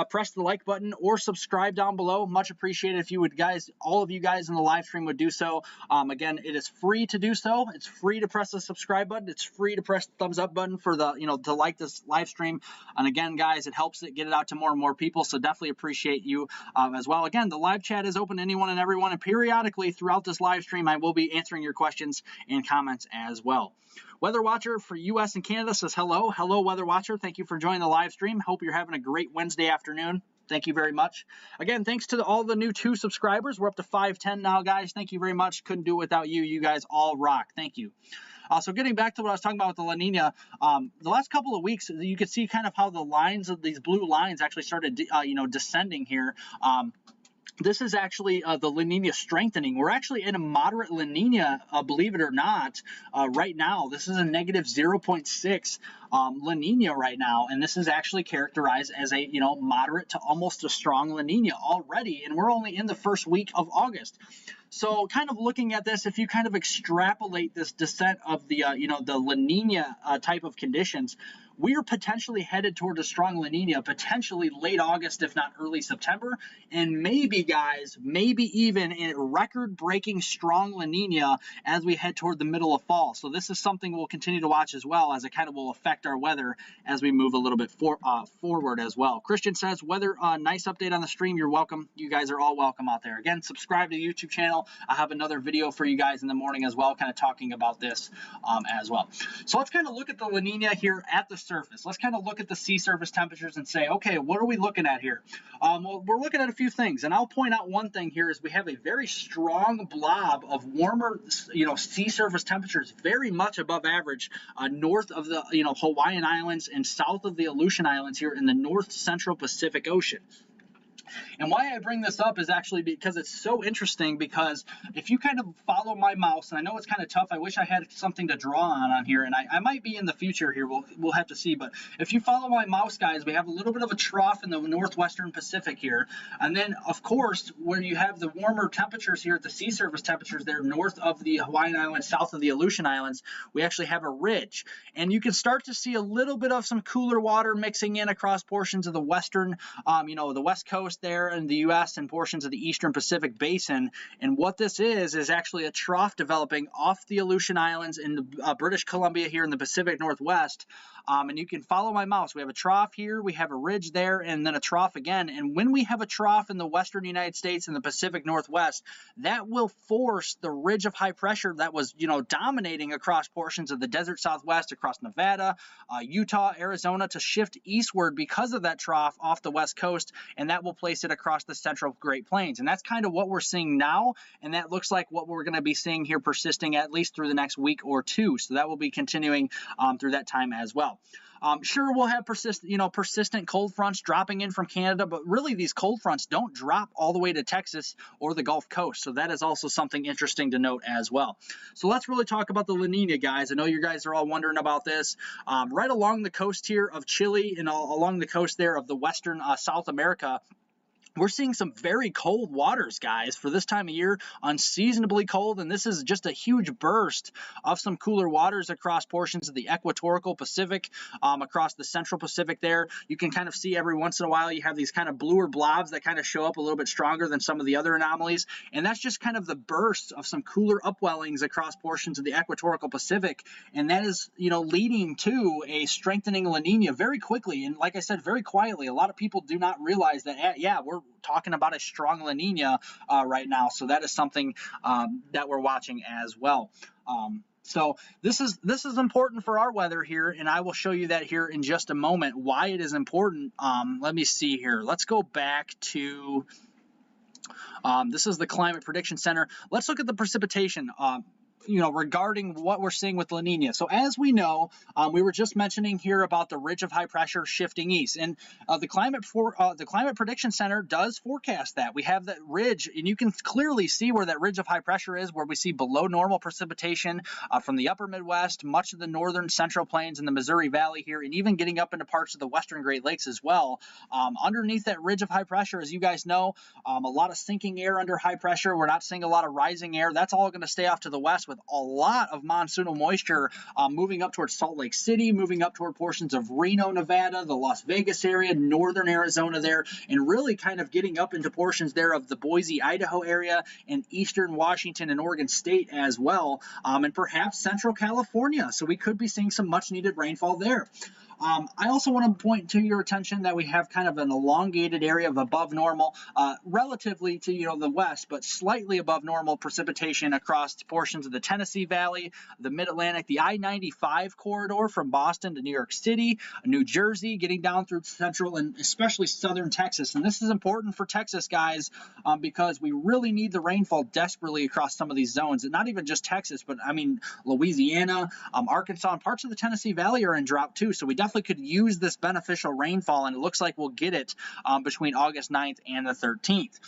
Speaker 2: pressed the like button or subscribe down below, much appreciated if you would all of you guys in the live stream would do so. Again, it is free to do so. It's free to press the subscribe button. It's free to press the thumbs up button for the, you know, to like this live stream. And again, guys, it helps it get it out to more and more people. So definitely appreciate you as well. Again, the live chat is open to anyone and everyone, and periodically throughout this live stream, I will be answering your questions and comments as well. Weather Watcher for US and Canada says hello. Hello, Weather Watcher. Thank you for joining the live stream. Hope you're having a great Wednesday afternoon. Thank you very much. Again, thanks to all the new 2 subscribers. We're up to 510 now, guys. Thank you very much. Couldn't do it without you. You guys all rock. Thank you. So getting back to what I was talking about with the La Nina, the last couple of weeks, you could see kind of how the lines of these blue lines actually started, you know, descending here. this is actually the La Nina strengthening. We're actually in a moderate La Nina, believe it or not, right now. This is a negative 0.6 La Nina right now, and this is actually characterized as a moderate to almost a strong La Nina already, and we're only in the first week of August. So kind of looking at this, if you kind of extrapolate this descent of the the La Nina type of conditions, we are potentially headed toward a strong La Nina, potentially late August, if not early September, and maybe, guys, maybe even a record-breaking strong La Nina as we head toward the middle of fall. So this is something we'll continue to watch as well, as it kind of will affect our weather as we move a little bit forward as well. Christian says, weather, nice update on the stream. You're welcome. You guys are all welcome out there. Again, subscribe to the YouTube channel. I have another video for you guys in the morning as well, kind of talking about this as well. So let's kind of look at the La Nina here at the surface. Let's kind of look at the sea surface temperatures and say, okay, what are we looking at here? Well, we're looking at a few things, and I'll point out one thing here is we have a very strong blob of warmer, sea surface temperatures, very much above average, north of the, Hawaiian Islands and south of the Aleutian Islands here in the North Central Pacific Ocean. And why I bring this up is actually because it's so interesting, because if you kind of follow my mouse, and I know it's kind of tough, I wish I had something to draw on here, and I might be in the future here, we'll have to see, but if you follow my mouse, guys, we have a little bit of a trough in the northwestern Pacific here, and then, of course, where you have the warmer temperatures here, the sea surface temperatures there north of the Hawaiian Islands, south of the Aleutian Islands, we actually have a ridge, and you can start to see a little bit of some cooler water mixing in across portions of the western, the west coast there in the U.S. and portions of the eastern Pacific Basin. And what this is actually a trough developing off the Aleutian Islands in British Columbia here in the Pacific Northwest. And you can follow my mouse. We have a trough here, we have a ridge there, and then a trough again. And when we have a trough in the western United States and the Pacific Northwest, that will force the ridge of high pressure that was, dominating across portions of the desert Southwest, across Nevada, Utah, Arizona, to shift eastward because of that trough off the west coast, and that will place it across the central Great Plains. And that's kind of what we're seeing now, and that looks like what we're going to be seeing here persisting at least through the next week or two. So that will be continuing through that time as well. Sure, we'll have persistent cold fronts dropping in from Canada, but really these cold fronts don't drop all the way to Texas or the Gulf Coast. So that is also something interesting to note as well. So let's really talk about the La Nina, guys. I know you guys are all wondering about this. Right along the coast here of Chile and along the coast there of the western South America, we're seeing some very cold waters, guys, for this time of year, unseasonably cold, and this is just a huge burst of some cooler waters across portions of the equatorial Pacific, across the central Pacific there. You can kind of see every once in a while you have these kind of bluer blobs that kind of show up a little bit stronger than some of the other anomalies, and that's just kind of the bursts of some cooler upwellings across portions of the equatorial Pacific, and that is, leading to a strengthening La Nina very quickly, and like I said, very quietly. A lot of people do not realize that, we're talking about a strong La Nina right now, so that is something that we're watching as well. So this is important for our weather here, and I will show you that here in just a moment, why it is important. Let me see here. Let's go back to this is the Climate Prediction Center. Let's look at the precipitation regarding what we're seeing with La Nina. So as we know, we were just mentioning here about the ridge of high pressure shifting east, and the Climate Prediction Center does forecast that. We have that ridge, and you can clearly see where that ridge of high pressure is, where we see below normal precipitation from the upper Midwest, much of the northern central plains and the Missouri Valley here, and even getting up into parts of the western Great Lakes as well. Underneath that ridge of high pressure, as you guys know, a lot of sinking air under high pressure. We're not seeing a lot of rising air. That's all going to stay off to the west, with a lot of monsoonal moisture moving up towards Salt Lake City, moving up toward portions of Reno, Nevada, the Las Vegas area, northern Arizona there, and really kind of getting up into portions there of the Boise, Idaho area, and eastern Washington and Oregon State as well, and perhaps central California. So we could be seeing some much needed rainfall there. I also want to point to your attention that we have kind of an elongated area of above normal, relatively to the west, but slightly above normal precipitation across portions of the Tennessee Valley, the Mid-Atlantic, the I-95 corridor from Boston to New York City, New Jersey, getting down through central and especially southern Texas. And this is important for Texas, guys, because we really need the rainfall desperately across some of these zones. And not even just Texas, but I mean Louisiana, Arkansas, and parts of the Tennessee Valley are in drought too. So we definitely could use this beneficial rainfall, and it looks like we'll get it between August 9th and the 13th.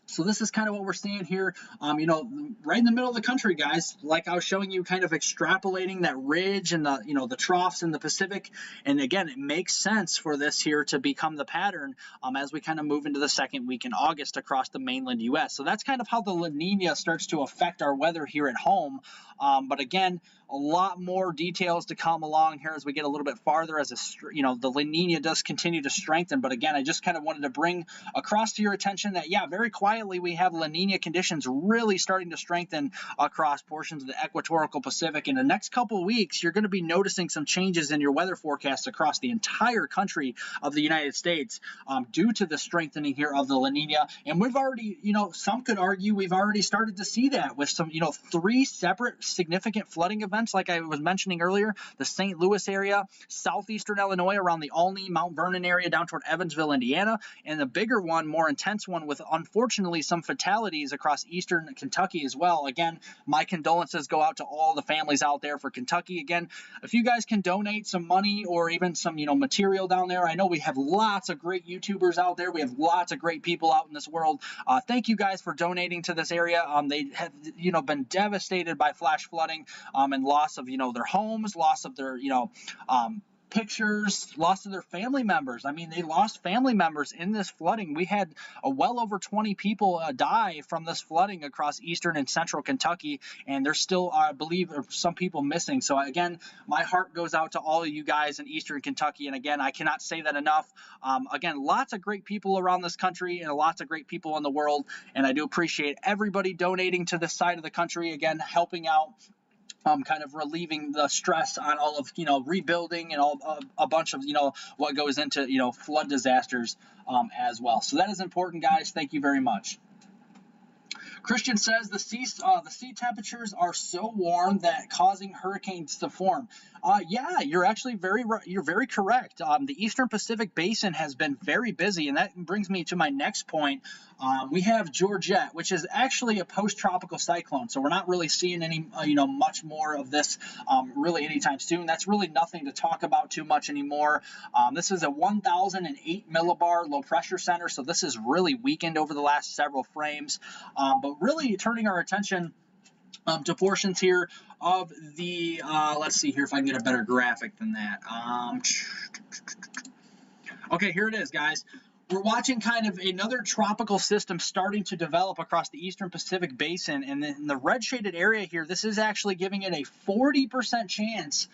Speaker 2: So this is kind of what we're seeing here, right in the middle of the country, guys. Like I was showing you, kind of extrapolating that ridge and the troughs in the Pacific. And again, it makes sense for this here to become the pattern as we kind of move into the second week in August across the mainland U.S. So that's kind of how the La Nina starts to affect our weather here at home. But again, a lot more details to come along here as we get a little bit farther as the La Nina does continue to strengthen. But again, I just kind of wanted to bring across to your attention that, yeah, very quietly we have La Nina conditions really starting to strengthen across portions of the equatorial Pacific. In the next couple of weeks, you're going to be noticing some changes in your weather forecast across the entire country of the United States due to the strengthening here of the La Nina. And we've already, some could argue we've already started to see that with some, 3 separate significant flooding events, like I was mentioning earlier: the St. Louis area, southeastern Illinois around the Olney, Mount Vernon area down toward Evansville, Indiana, and the bigger one, more intense one, with unfortunately some fatalities across eastern Kentucky as well. Again, my condolences go out to all the families out there for Kentucky. Again, if you guys can donate some money or even some material down there, I know we have lots of great YouTubers out there. We have lots of great people out in this world. Thank you guys for donating to this area. They have been devastated by flash flooding and loss of their homes, loss of their pictures, loss of their family members. I mean, they lost family members in this flooding. We had well over 20 people die from this flooding across eastern and central Kentucky, and there's still, I believe, some people missing. So again, my heart goes out to all of you guys in eastern Kentucky, and again, I cannot say that enough. Again, lots of great people around this country and lots of great people in the world, and I do appreciate everybody donating to this side of the country, again, helping out, kind of relieving the stress on all of, rebuilding and all a bunch of, what goes into, flood disasters as well. So that is important, guys. Thank you very much. Christian says the sea temperatures are so warm that causing hurricanes to form. Yeah, you're actually very correct. The Eastern Pacific Basin has been very busy, and that brings me to my next point. We have Georgette, which is actually a post-tropical cyclone, so we're not really seeing any, much more of this really anytime soon. That's really nothing to talk about too much anymore. This is a 1,008 millibar low pressure center, so this is really weakened over the last several frames. But really turning our attention to portions here of the, let's see here if I can get a better graphic than that. Okay, here it is, guys. We're watching kind of another tropical system starting to develop across the Eastern Pacific Basin, and in the red shaded area here, this is actually giving it a 40% chance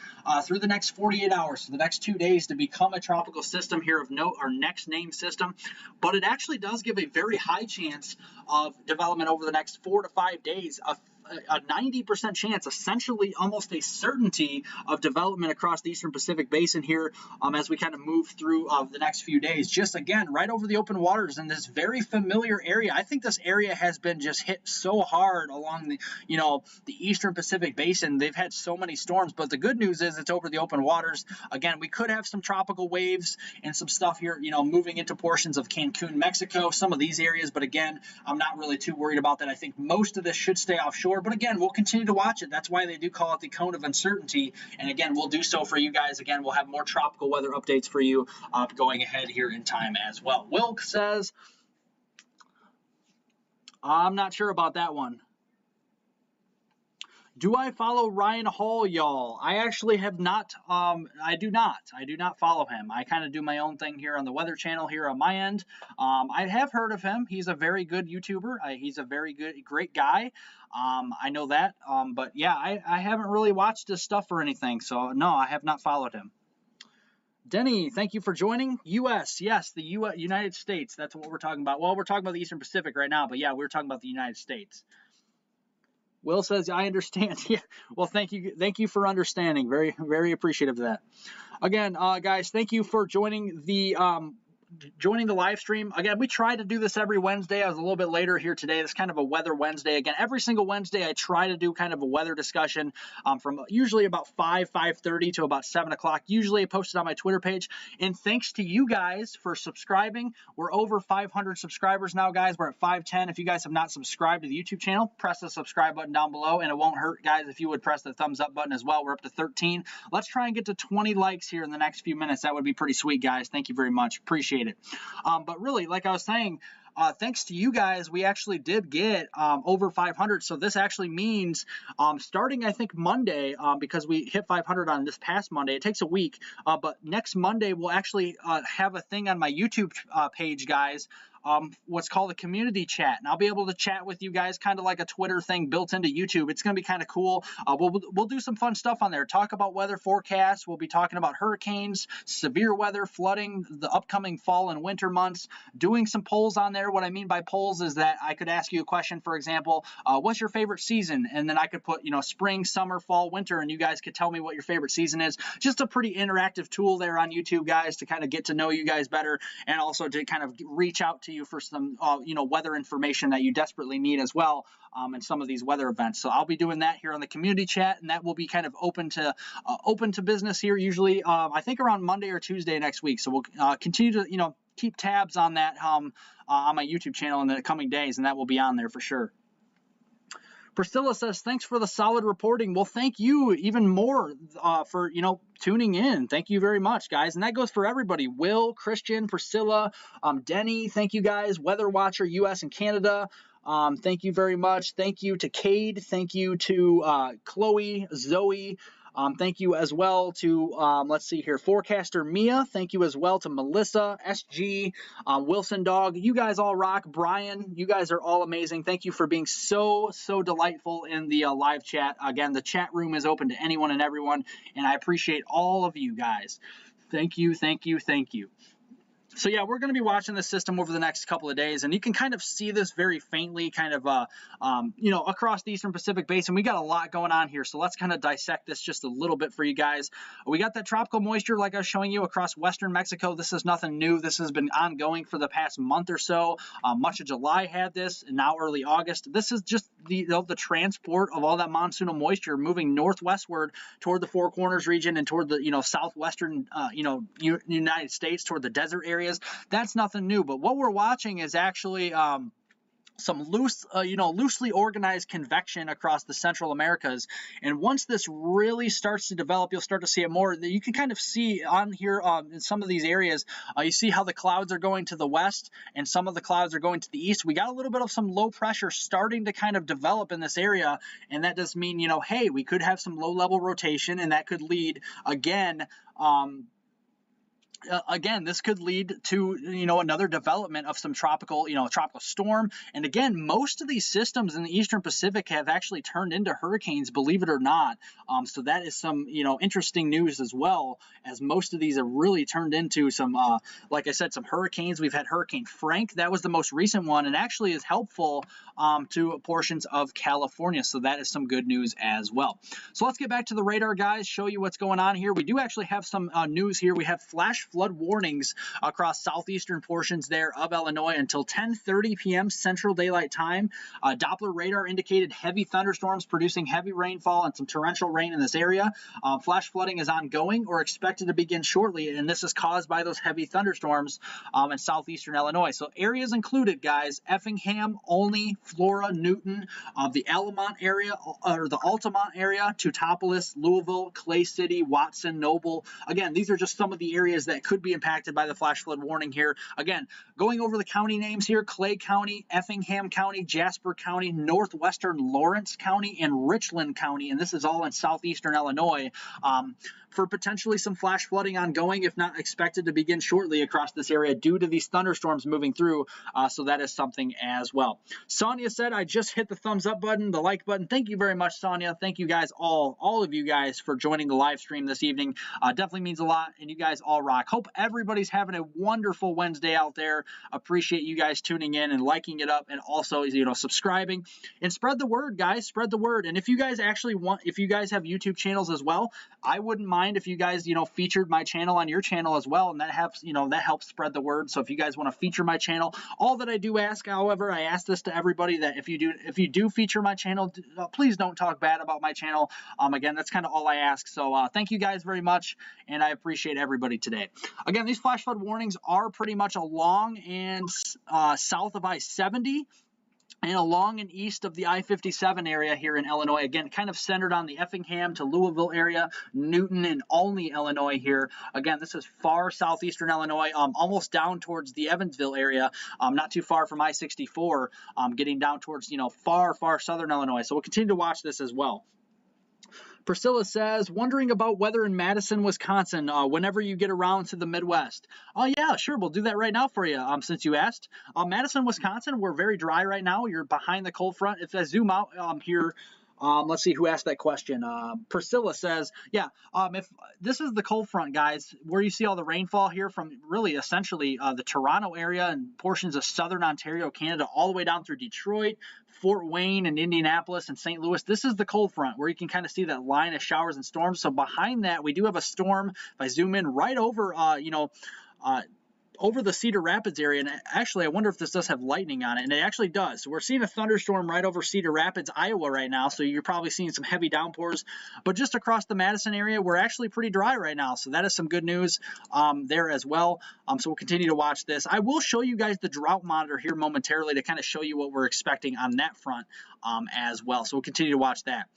Speaker 2: through the next 48 hours, so the next 2 days, to become a tropical system here of note, our next named system. But it actually does give a very high chance of development over the next 4 to 5 days, a 90% chance, essentially almost a certainty of development across the Eastern Pacific Basin here as we kind of move through the next few days. Just again, right over the open waters in this very familiar area. I think this area has been just hit so hard along the, the Eastern Pacific Basin. They've had so many storms, but the good news is it's over the open waters. Again, we could have some tropical waves and some stuff here, moving into portions of Cancun, Mexico, some of these areas, but again, I'm not really too worried about that. I think most of this should stay offshore. But again, we'll continue to watch it. That's why they do call it the cone of uncertainty. And again, we'll do so for you guys. Again, we'll have more tropical weather updates for you going ahead here in time as well. Wilk says, I'm not sure about that one. Do I follow Ryan Hall, y'all? I actually have not. I do not follow him. I kind of do my own thing here on the Weather Channel here on my end. I have heard of him. He's a very good YouTuber. He's a great guy. I know that. But yeah, I haven't really watched his stuff or anything. So no, I have not followed him. Denny, thank you for joining. U.S. Yes, the United States. That's what we're talking about. Well, we're talking about the Eastern Pacific right now, but yeah, we're talking about the United States. Will says, I understand. Yeah. Well, thank you. Thank you for understanding. Very, very appreciative of that. Again, guys, thank you for joining the live stream. Again, we try to do this every Wednesday. I was a little bit later here today. It's kind of a weather Wednesday. Again, every single Wednesday, I try to do kind of a weather discussion from usually about 5:30 to about 7 o'clock. Usually I post it on my Twitter page. And thanks to you guys for subscribing. We're over 500 subscribers now, guys. We're at 510. If you guys have not subscribed to the YouTube channel, press the subscribe button down below. And it won't hurt, guys, if you would press the thumbs up button as well. We're up to 13. Let's try and get to 20 likes here in the next few minutes. That would be pretty sweet, guys. Thank you very much. Appreciate it. But really, like I was saying, thanks to you guys, we actually did get over 500. So this actually means starting, I think, Monday, because we hit 500 on this past Monday. It takes a week, but next Monday we'll actually have a thing on my YouTube page, guys. What's called a community chat, and I'll be able to chat with you guys, kind of like a Twitter thing built into YouTube. It's going to be kind of cool. We'll do some fun stuff on there. Talk about weather forecasts. We'll be talking about hurricanes, severe weather, flooding, the upcoming fall and winter months. Doing some polls on there. What I mean by polls is that I could ask you a question, for example, what's your favorite season? And then I could put, spring, summer, fall, winter, and you guys could tell me what your favorite season is. Just a pretty interactive tool there on YouTube, guys, to kind of get to know you guys better, and also to kind of reach out to you for some, weather information that you desperately need as well, in some of these weather events. So I'll be doing that here on the community chat, and that will be kind of open to business here. Usually, I think around Monday or Tuesday next week. So we'll continue to, keep tabs on that on my YouTube channel in the coming days, and that will be on there for sure. Priscilla says, thanks for the solid reporting. Well, thank you even more for, tuning in. Thank you very much, guys. And that goes for everybody. Will, Christian, Priscilla, Denny, thank you guys. Weather Watcher, US and Canada. Thank you very much. Thank you to Cade. Thank you to Chloe, Zoe. Thank you as well to, let's see here, Forecaster Mia. Thank you as well to Melissa, SG, Wilson Dog. You guys all rock. Brian, you guys are all amazing. Thank you for being so delightful in the live chat. Again, the chat room is open to anyone and everyone, and I appreciate all of you guys. Thank you, thank you, thank you. So yeah, we're going to be watching the system over the next couple of days, and you can kind of see this very faintly kind of, across the Eastern Pacific Basin. We got a lot going on here, so let's kind of dissect this just a little bit for you guys. We got that tropical moisture, like I was showing you, across western Mexico. This is nothing new. This has been ongoing for the past month or so. Much of July had this, and now early August. This is just the transport of all that monsoonal moisture moving northwestward toward the Four Corners region and toward the, southwestern, United States, toward the desert area. That's nothing new, but what we're watching is actually some loosely organized convection across the Central Americas. And once this really starts to develop, you'll start to see it more. You can kind of see on here in some of these areas, you see how the clouds are going to the west and some of the clouds are going to the east. We got a little bit of some low pressure starting to kind of develop in this area, and that does mean, hey, we could have some low level rotation, and that could lead again, this could lead to, another development of some tropical storm. And again, most of these systems in the Eastern Pacific have actually turned into hurricanes, believe it or not. So that is some, interesting news as well, as most of these have really turned into some, like I said, some hurricanes. We've had Hurricane Frank. That was the most recent one, and actually is helpful to portions of California. So that is some good news as well. So let's get back to the radar, guys, show you what's going on here. We do actually have some news here. We have flash flood warnings across southeastern portions there of Illinois until 10:30 p.m. Central Daylight Time. Doppler radar indicated heavy thunderstorms producing heavy rainfall and some torrential rain in this area. Flash flooding is ongoing or expected to begin shortly, and this is caused by those heavy thunderstorms in southeastern Illinois. So areas included, guys: Effingham, Olney, Flora, Newton, the Altamont area, or the Altamont area, Teutopolis, Louisville, Clay City, Watson, Noble. Again, these are just some of the areas that could be impacted by the flash flood warning here. Again, going over the county names here: Clay County, Effingham County, Jasper County, Northwestern Lawrence County, and Richland County, and this is all in southeastern Illinois, for potentially some flash flooding ongoing, if not expected to begin shortly across this area due to these thunderstorms moving through. So that is something as well. Sonia said, I just hit the thumbs up button, the like button. Thank you very much, Sonia. Thank you guys all of you guys for joining the live stream this evening. Definitely means a lot, and you guys all rock. Hope everybody's having a wonderful Wednesday out there. Appreciate you guys tuning in and liking it up, and also, subscribing, and spread the word, guys. Spread the word. And if you guys if you guys have YouTube channels as well, I wouldn't mind if you guys, featured my channel on your channel as well, and that helps spread the word. So if you guys want to feature my channel, all that I do ask, however, I ask this to everybody, that if you do feature my channel, please don't talk bad about my channel. Again, that's kind of all I ask. So thank you guys very much, and I appreciate everybody today. Again, these flash flood warnings are pretty much along and south of I-70. and along and east of the I-57 area here in Illinois, again, kind of centered on the Effingham to Louisville area, Newton and Olney, Illinois here. Again, this is far southeastern Illinois, almost down towards the Evansville area, not too far from I-64, getting down towards, far, far southern Illinois. So we'll continue to watch this as well. Priscilla says, wondering about weather in Madison, Wisconsin, whenever you get around to the Midwest. Oh, yeah, sure. We'll do that right now for you, since you asked. Madison, Wisconsin, we're very dry right now. You're behind the cold front. If I zoom out here, let's see who asked that question. Priscilla says, yeah, if this is the cold front, guys, where you see all the rainfall here from really essentially the Toronto area and portions of southern Ontario, Canada, all the way down through Detroit, Fort Wayne and Indianapolis and St. Louis. This is the cold front where you can kind of see that line of showers and storms. So behind that, we do have a storm. If I zoom in right over, over the Cedar Rapids area, and actually I wonder if this does have lightning on it, and it actually does. So we're seeing a thunderstorm right over Cedar Rapids, Iowa right now, so you're probably seeing some heavy downpours, but just across the Madison area, we're actually pretty dry right now, so that is some good news there as well. So we'll continue to watch this. I will show you guys the drought monitor here momentarily to kind of show you what we're expecting on that front as well, so we'll continue to watch that.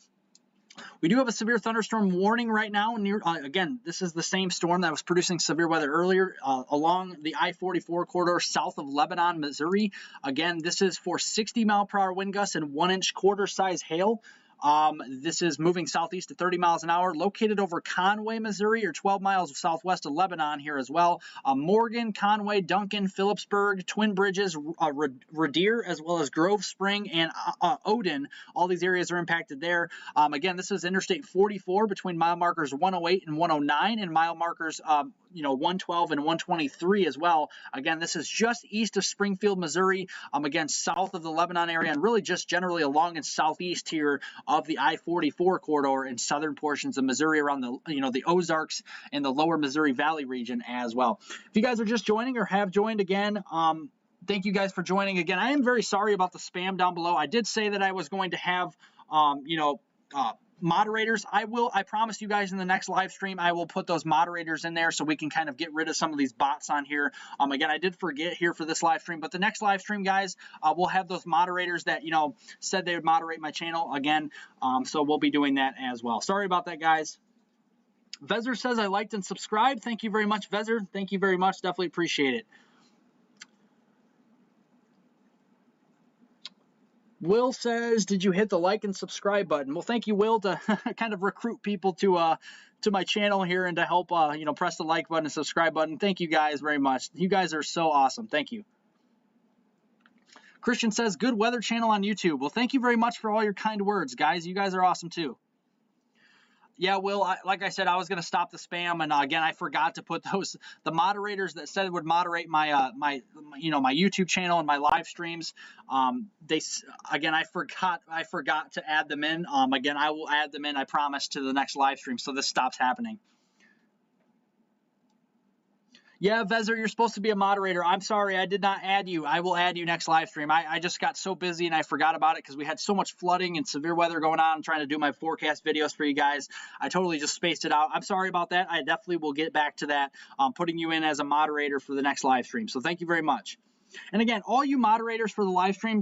Speaker 2: We do have a severe thunderstorm warning right now. Again, this is the same storm that was producing severe weather earlier along the I-44 corridor south of Lebanon, Missouri. Again, this is for 60-mile-per-hour wind gusts and 1-inch quarter-size hail. This is moving southeast at 30 miles an hour, located over Conway, Missouri, or 12 miles southwest of Lebanon here as well. Morgan, Conway, Duncan, Phillipsburg, Twin Bridges, Revere, as well as Grove Spring and Odin. All these areas are impacted there. Again, this is Interstate 44 between mile markers 108 and 109 and mile markers 112 and 123 as well. Again, this is just east of Springfield, Missouri, again, south of the Lebanon area, and really just generally along and southeast here of the I-44 corridor in southern portions of Missouri around the Ozarks and the lower Missouri Valley region as well. If you guys are just joining or have joined again, thank you guys for joining again. I am very sorry about the spam down below. I did say that I was going to have, moderators. I promise you guys in the next live stream, I will put those moderators in there so we can kind of get rid of some of these bots on here. Again, I did forget here for this live stream, but the next live stream, guys, we'll have those moderators that, said they would moderate my channel again. So we'll be doing that as well. Sorry about that, guys. Vezer says I liked and subscribed. Thank you very much, Vezer. Thank you very much. Definitely appreciate it. Will says, did you hit the like and subscribe button? Well, thank you, Will, to kind of recruit people to my channel here and to help, press the like button and subscribe button. Thank you guys very much. You guys are so awesome. Thank you. Christian says, good weather channel on YouTube. Well, thank you very much for all your kind words, guys. You guys are awesome too. Yeah, Will, like I said, I was going to stop the spam, and again, I forgot to put the moderators that said would moderate my my YouTube channel and my live streams. I forgot to add them in. Again, I will add them in, I promise, to the next live stream, so this stops happening. Yeah, Vezer, you're supposed to be a moderator. I'm sorry, I did not add you. I will add you next live stream. I just got so busy and I forgot about it because we had so much flooding and severe weather going on. I'm trying to do my forecast videos for you guys. I totally just spaced it out. I'm sorry about that. I definitely will get back to that, putting you in as a moderator for the next live stream. So thank you very much. And again, all you moderators for the live stream,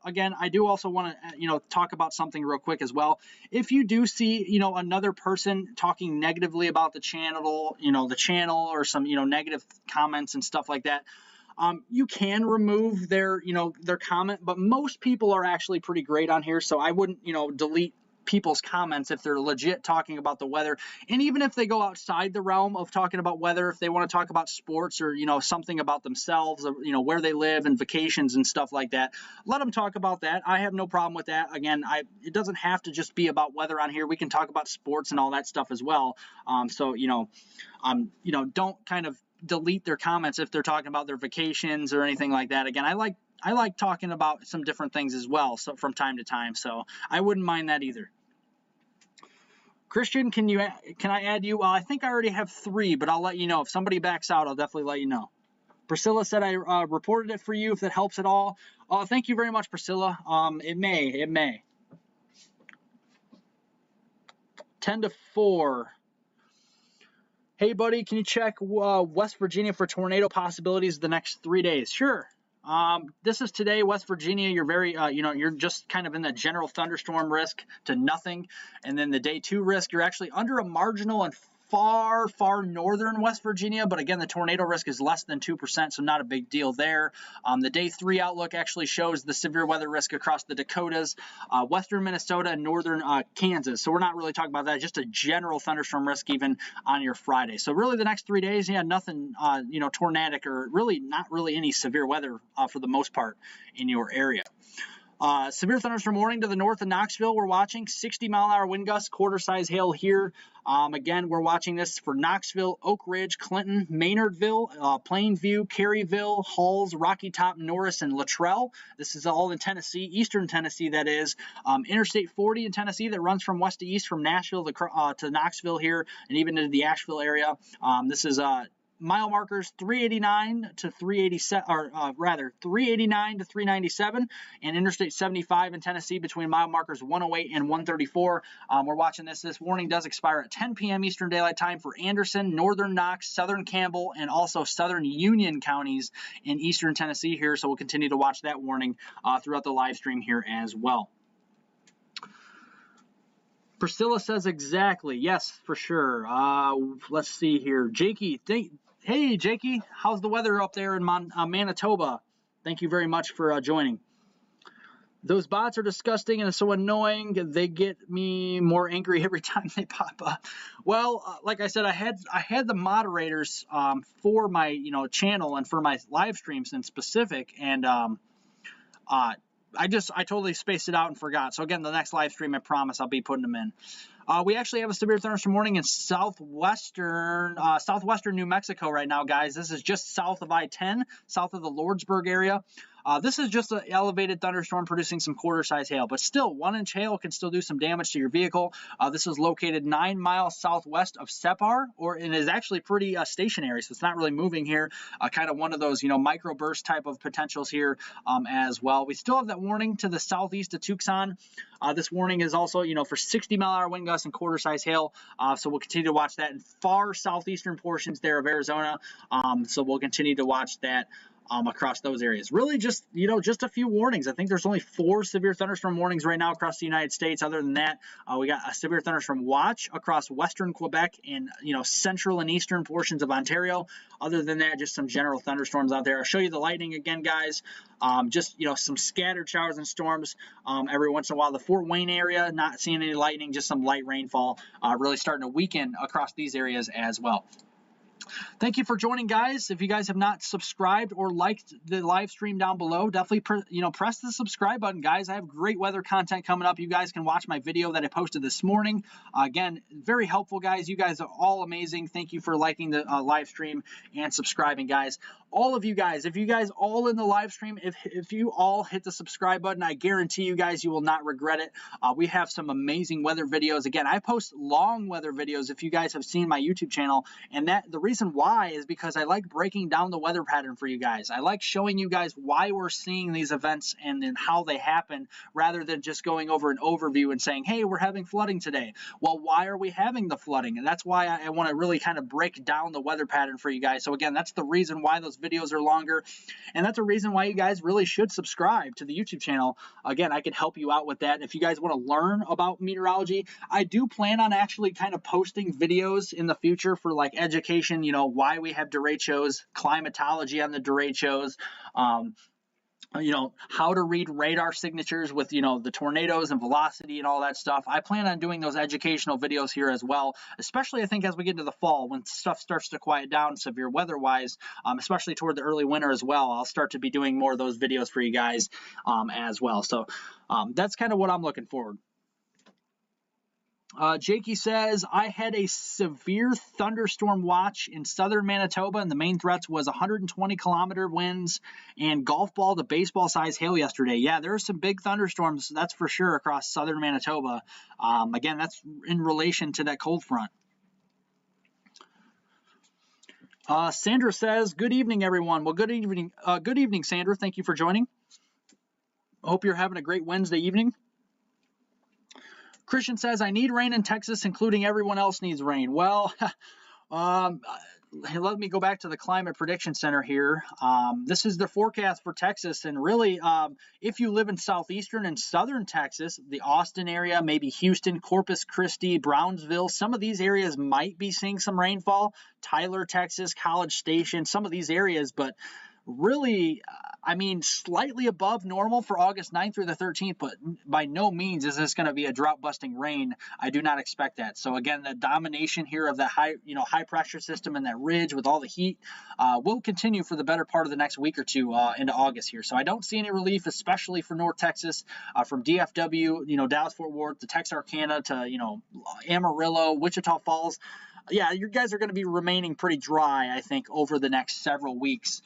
Speaker 2: again, I do also want to, talk about something real quick as well. If you do see, another person talking negatively about the channel, or some, negative comments and stuff like that, you can remove their comment, but most people are actually pretty great on here. So I wouldn't, delete people's comments if they're legit talking about the weather. And even if they go outside the realm of talking about weather, if they want to talk about sports or, something about themselves, or, where they live and vacations and stuff like that, let them talk about that. I have no problem with that. Again, it doesn't have to just be about weather on here. We can talk about sports and all that stuff as well. Don't kind of delete their comments if they're talking about their vacations or anything like that. Again, I like talking about some different things as well, so from time to time, so I wouldn't mind that either. Christian, can I add you? Well, I think I already have 3, but I'll let you know. If somebody backs out, I'll definitely let you know. Priscilla said I reported it for you, if that helps at all. Thank you very much, Priscilla. It may. 10-4. Hey, buddy, can you check West Virginia for tornado possibilities the next 3 days? Sure. This is today, West Virginia. You're very, you're just kind of in the general thunderstorm risk to nothing. And then the day 2 risk, you're actually under a marginal and far, far northern West Virginia, but again, the tornado risk is less than 2%, so not a big deal there. The day 3 outlook actually shows the severe weather risk across the Dakotas, western Minnesota, and northern Kansas. So we're not really talking about that, just a general thunderstorm risk even on your Friday. So really the next 3 days, yeah, nothing, tornadic or really not really any severe weather for the most part in your area. Severe thunderstorm warning to the north of Knoxville. We're watching 60-mile-an-hour wind gusts, quarter-size hail here. Again, we're watching this for Knoxville, Oak Ridge, Clinton, Maynardville, Plainview, Caryville, Halls, Rocky Top, Norris, and Luttrell. This is all in Tennessee, eastern Tennessee, that is. Interstate 40 in Tennessee that runs from west to east from Nashville to Knoxville here and even into the Asheville area. This is mile markers 389 to 387, or rather 389 to 397, and Interstate 75 in Tennessee between mile markers 108 and 134. We're watching this. This warning does expire at 10 p.m. Eastern Daylight Time for Anderson, Northern Knox, Southern Campbell, and also Southern Union counties in eastern Tennessee here. So we'll continue to watch that warning throughout the live stream here as well. Priscilla says exactly. Yes, for sure. Let's see here. Jakey, hey, Jakey, how's the weather up there in Manitoba? Thank you very much for joining. Those bots are disgusting and so annoying. They get me more angry every time they pop up. Well, like I said, I had the moderators for my channel and for my live streams in specific, and I totally spaced it out and forgot. So again, the next live stream, I promise I'll be putting them in. We actually have a severe thunderstorm warning in southwestern New Mexico right now, guys. This is just south of I-10, south of the Lordsburg area. This is just an elevated thunderstorm producing some quarter-size hail, but still, 1-inch hail can still do some damage to your vehicle. This is located 9 miles southwest of Separ, and is actually pretty stationary, so it's not really moving here. Kind of one of those, microburst type of potentials here as well. We still have that warning to the southeast of Tucson. This warning is also, for 60-mile-an-hour wind gusts and quarter-size hail. So we'll continue to watch that in far southeastern portions there of Arizona. So we'll continue to watch that across those areas. Really just, just a few warnings. I think there's only 4 severe thunderstorm warnings right now across the United States. Other than that, we got a severe thunderstorm watch across western Quebec and, central and eastern portions of Ontario. Other than that, just some general thunderstorms out there. I'll show you the lightning again, guys. Just, some scattered showers and storms every once in a while. The Fort Wayne area, not seeing any lightning, just some light rainfall, really starting to weaken across these areas as well. Thank you for joining, guys. If you guys have not subscribed or liked the live stream down below, definitely press the subscribe button, guys. I have great weather content coming up. You guys can watch my video that I posted this morning. Again, very helpful, guys. You guys are all amazing. Thank you for liking the live stream and subscribing, guys. All of you guys, if you guys all in the live stream, if you all hit the subscribe button, I guarantee you guys you will not regret it. We have some amazing weather videos. Again, I post long weather videos if you guys have seen my YouTube channel, and the reason why is because I like breaking down the weather pattern for you guys. I like showing you guys why we're seeing these events and then how they happen, rather than just going over an overview and saying, hey, we're having flooding today. Well, why are we having the flooding? And that's why I want to really kind of break down the weather pattern for you guys. So again, that's the reason why those videos are longer, and that's a reason why you guys really should subscribe to the YouTube channel. Again, I can help you out with that. If you guys want to learn about meteorology, I do plan on actually kind of posting videos in the future for like education, why we have derechos, climatology on the derechos, how to read radar signatures with, the tornadoes and velocity and all that stuff. I plan on doing those educational videos here as well, especially I think as we get into the fall when stuff starts to quiet down severe weather wise, especially toward the early winter as well. I'll start to be doing more of those videos for you guys as well. So that's kind of what I'm looking forward. Jakey says, I had a severe thunderstorm watch in southern Manitoba, and the main threats was 120-kilometer winds and golf ball to baseball size hail yesterday. Yeah, there are some big thunderstorms, that's for sure, across southern Manitoba. Again, that's in relation to that cold front. Sandra says, good evening, everyone. Well, good evening, Sandra. Thank you for joining. I hope you're having a great Wednesday evening. Christian says, I need rain in Texas, including everyone else needs rain. Well, let me go back to the Climate Prediction Center here. This is the forecast for Texas, and really, if you live in southeastern and southern Texas, the Austin area, maybe Houston, Corpus Christi, Brownsville, some of these areas might be seeing some rainfall. Tyler, Texas, College Station, some of these areas, but really, I mean, slightly above normal for August 9th through the 13th, but by no means is this going to be a drought-busting rain. I do not expect that. So again, the domination here of that high pressure system and that ridge with all the heat will continue for the better part of the next week or two into August here. So I don't see any relief, especially for North Texas, from DFW, Dallas-Fort Worth, to Texarkana, to Amarillo, Wichita Falls. Yeah, you guys are going to be remaining pretty dry, I think, over the next several weeks,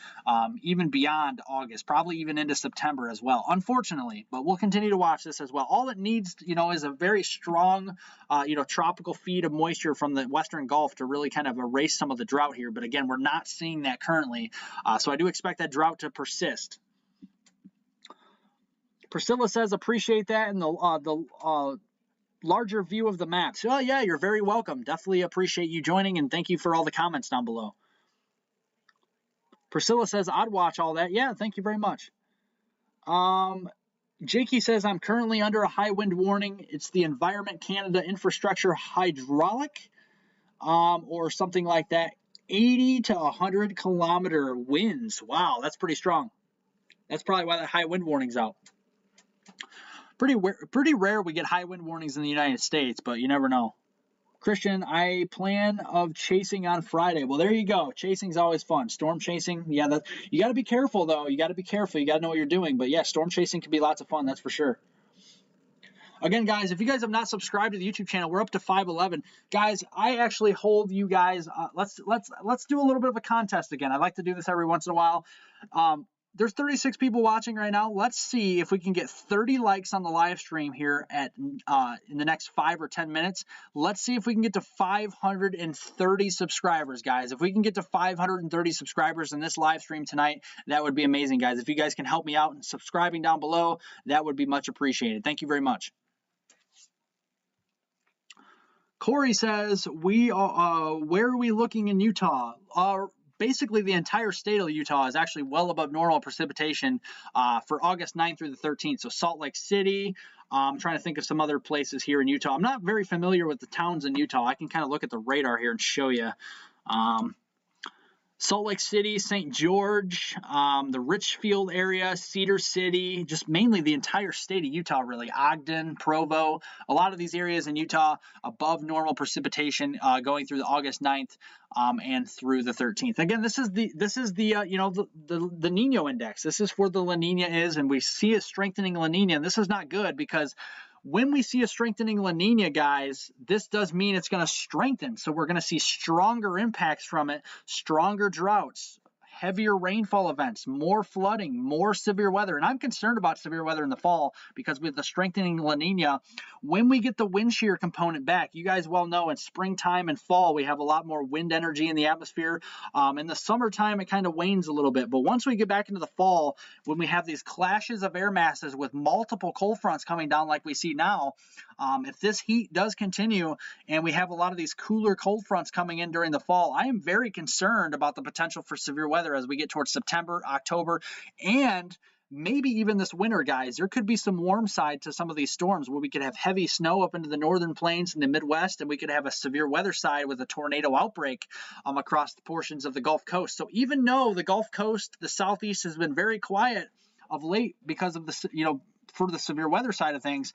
Speaker 2: even beyond August, probably even into September as well, unfortunately. But we'll continue to watch this as well. All it needs, is a very strong, tropical feed of moisture from the Western Gulf to really kind of erase some of the drought here. But again, we're not seeing that currently, so I do expect that drought to persist. Priscilla says, appreciate that, and the larger view of the maps. Oh, yeah, you're very welcome. Definitely appreciate you joining, and thank you for all the comments down below. Priscilla says, I'd watch all that. Yeah, thank you very much. Jakey says, I'm currently under a high wind warning. It's the Environment Canada Infrastructure Hydraulic, or something like that. 80 to 100 kilometer winds. Wow, that's pretty strong. That's probably why that high wind warning's out. Pretty rare we get high wind warnings in the United States, but you never know. Christian, I plan of chasing on Friday. Well, there you go. Chasing's always fun. Storm chasing, yeah, you got to be careful, though. You got to be careful. You got to know what you're doing. But, yeah, storm chasing can be lots of fun, that's for sure. Again, guys, if you guys have not subscribed to the YouTube channel, we're up to 511. Guys, I actually hold you guys. Let's do a little bit of a contest again. I like to do this every once in a while. There's 36 people watching right now. Let's see if we can get 30 likes on the live stream here in the next 5 or 10 minutes. Let's see if we can get to 530 subscribers, guys. If we can get to 530 subscribers in this live stream tonight, that would be amazing, guys. If you guys can help me out in subscribing down below, that would be much appreciated. Thank you very much. Corey says, where are we looking in Utah? Basically, the entire state of Utah is actually well above normal precipitation for August 9th through the 13th. So Salt Lake City, I'm trying to think of some other places here in Utah. I'm not very familiar with the towns in Utah. I can kind of look at the radar here and show you. Salt Lake City, St. George, the Richfield area, Cedar City, just mainly the entire state of Utah, really. Ogden, Provo, a lot of these areas in Utah above normal precipitation going through the August 9th and through the 13th. Again, this is the Niña index. This is where the La Niña is, and we see a strengthening La Niña, and this is not good because when we see a strengthening La Niña, guys, this does mean it's going to strengthen. So we're going to see stronger impacts from it, stronger droughts, heavier rainfall events, more flooding, more severe weather. And I'm concerned about severe weather in the fall because with the strengthening La Niña, when we get the wind shear component back, you guys well know in springtime and fall, we have a lot more wind energy in the atmosphere. In the summertime, it kind of wanes a little bit. But once we get back into the fall, when we have these clashes of air masses with multiple cold fronts coming down like we see now, if this heat does continue and we have a lot of these cooler cold fronts coming in during the fall, I am very concerned about the potential for severe weather as we get towards September, October, and maybe even this winter, guys. There could be some warm side to some of these storms where we could have heavy snow up into the northern plains and the Midwest, and we could have a severe weather side with a tornado outbreak across the portions of the Gulf Coast. So even though the Gulf Coast, the Southeast, has been very quiet of late because of the, for the severe weather side of things,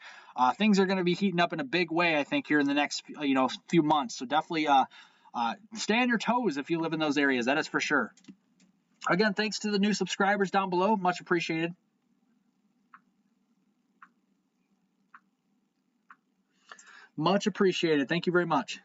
Speaker 2: things are going to be heating up in a big way, I think, here in the next, few months. So definitely stay on your toes if you live in those areas. That is for sure. Again, thanks to the new subscribers down below. Much appreciated. Much appreciated. Thank you very much.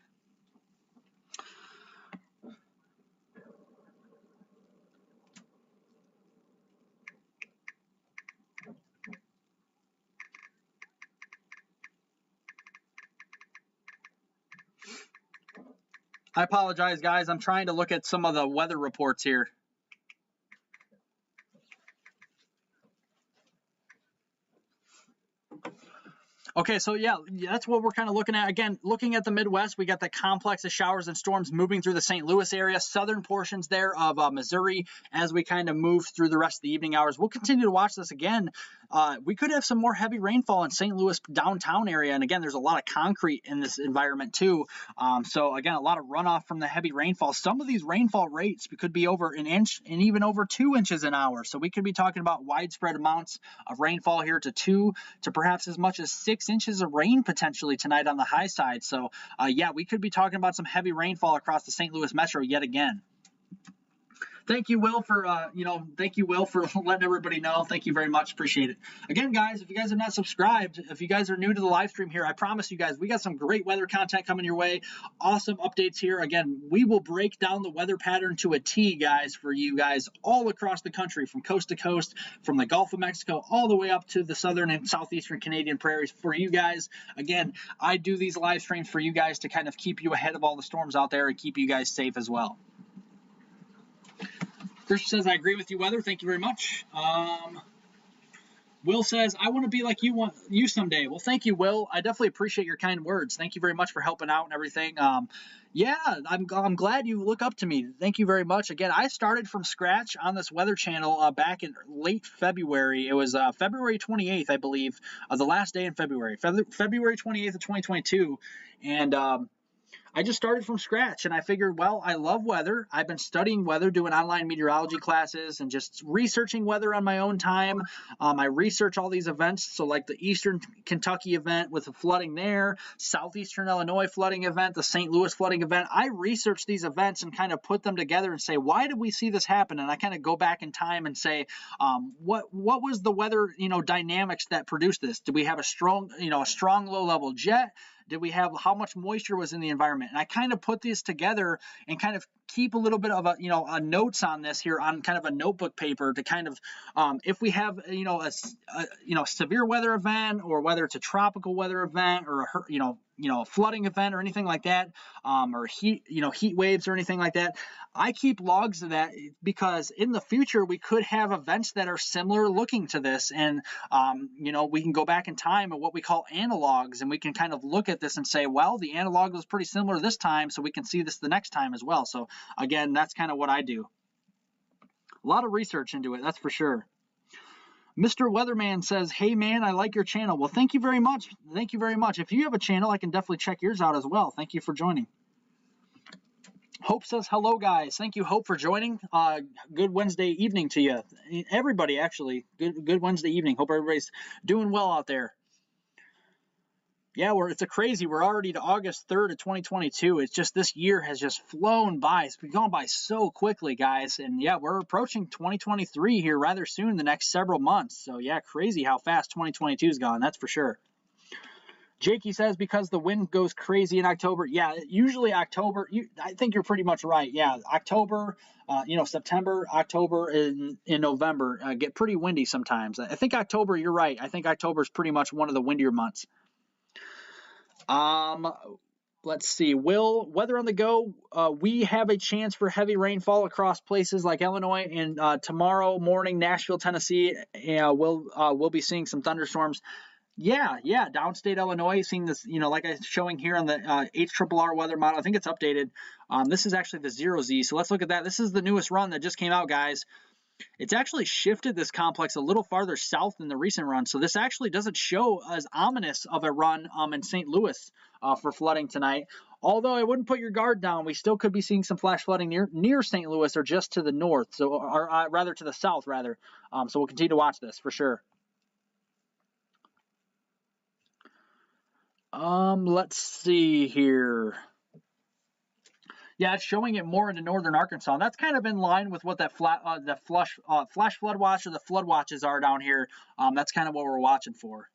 Speaker 2: I apologize, guys. I'm trying to look at some of the weather reports here. Okay, so yeah, that's what we're kind of looking at. Again, looking at the Midwest, we got the complex of showers and storms moving through the St. Louis area, southern portions there of Missouri as we kind of move through the rest of the evening hours. We'll continue to watch this again. We could have some more heavy rainfall in St. Louis downtown area. And again, there's a lot of concrete in this environment too. So again, a lot of runoff from the heavy rainfall. Some of these rainfall rates could be over an inch and even over 2 inches an hour. So we could be talking about widespread amounts of rainfall here to 2 to perhaps as much as 6 inches of rain potentially tonight on the high side. So yeah, we could be talking about some heavy rainfall across the St. Louis metro yet again. Thank you, Will, for thank you, Will, for letting everybody know. Thank you very much. Appreciate it. Again, guys, if you guys have not subscribed, if you guys are new to the live stream here, I promise you guys, we got some great weather content coming your way. Awesome updates here. Again, we will break down the weather pattern to a T, guys, for you guys all across the country, from coast to coast, from the Gulf of Mexico all the way up to the southern and southeastern Canadian prairies for you guys. Again, I do these live streams for you guys to kind of keep you ahead of all the storms out there and keep you guys safe as well. Christian says, I agree with you, weather. Thank you very much. Will says, I want to be like you someday. Well, thank you, Will. I definitely appreciate your kind words. Thank you very much for helping out and everything. Yeah, I'm glad you look up to me. Thank you very much. Again, I started from scratch on this weather channel back in late February. It was February 28th, I believe, the last day in February. February 28th of 2022. And I just started from scratch, and I figured, well, I love weather. I've been studying weather, doing online meteorology classes, and just researching weather on my own time. I research all these events, so like the Eastern Kentucky event with the flooding there, Southeastern Illinois flooding event, the St. Louis flooding event. I research these events and kind of put them together and say, why did we see this happen? And I kind of go back in time and say, what was the weather, dynamics that produced this? Did we have a strong low-level jet? Did we have, how much moisture was in the environment? And I kind of put these together and kind of keep a little bit of a notes on this here on kind of a notebook paper to kind of, if we have, a severe weather event, or whether it's a tropical weather event, or a flooding event or anything like that, or heat waves or anything like that, I keep logs of that because in the future we could have events that are similar looking to this, and we can go back in time and what we call analogs, and we can kind of look at this and say, well, the analog was pretty similar this time, so we can see this the next time as well. So again, that's kind of what I do. A lot of research into it, that's for sure. Mr. Weatherman says, hey man, I like your channel. Well, thank you very much. Thank you very much. If you have a channel, I can definitely check yours out as well. Thank you for joining. Hope says, hello guys. Thank you, Hope, for joining. Good Wednesday evening to you. Everybody, actually. Good Wednesday evening. Hope everybody's doing well out there. Yeah, it's crazy. We're already to August 3rd of 2022. It's just, this year has just flown by. It's been going by so quickly, guys. And yeah, we're approaching 2023 here rather soon, the next several months. So yeah, crazy how fast 2022 is gone. That's for sure. Jakey says, because the wind goes crazy in October. Yeah, usually October, I think you're pretty much right. Yeah, October, September, October, and in November get pretty windy sometimes. I think October, you're right. I think October is pretty much one of the windier months. Let's see. Will, weather on the go. We have a chance for heavy rainfall across places like Illinois, and tomorrow morning, Nashville, Tennessee, we'll be seeing some thunderstorms. Yeah, downstate Illinois, seeing this, like I'm showing here on the HRRR weather model. I think it's updated. This is actually the 0Z, so let's look at that. This is the newest run that just came out, guys. It's actually shifted this complex a little farther south than the recent run, so this actually doesn't show as ominous of a run in St. Louis for flooding tonight. Although I wouldn't put your guard down, we still could be seeing some flash flooding near St. Louis, or just to the north, or rather to the south, rather. So we'll continue to watch this for sure. Let's see here. Yeah, it's showing it more into northern Arkansas. And that's kind of in line with what that flash flood watch, or the flood watches are down here. That's kind of what we're watching for.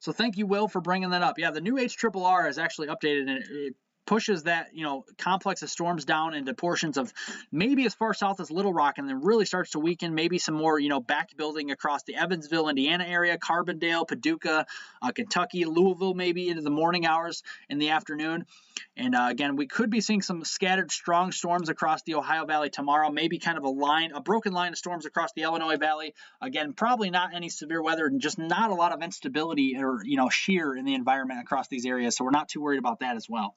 Speaker 2: So thank you, Will, for bringing that up. Yeah, the new HRRR is actually updated, and pushes that, complex of storms down into portions of maybe as far south as Little Rock, and then really starts to weaken, maybe some more, back building across the Evansville, Indiana area, Carbondale, Paducah, Kentucky, Louisville, maybe into the morning hours in the afternoon. And again, we could be seeing some scattered strong storms across the Ohio Valley tomorrow, maybe kind of a broken line of storms across the Illinois Valley. Again, probably not any severe weather and just not a lot of instability or, shear in the environment across these areas. So we're not too worried about that as well.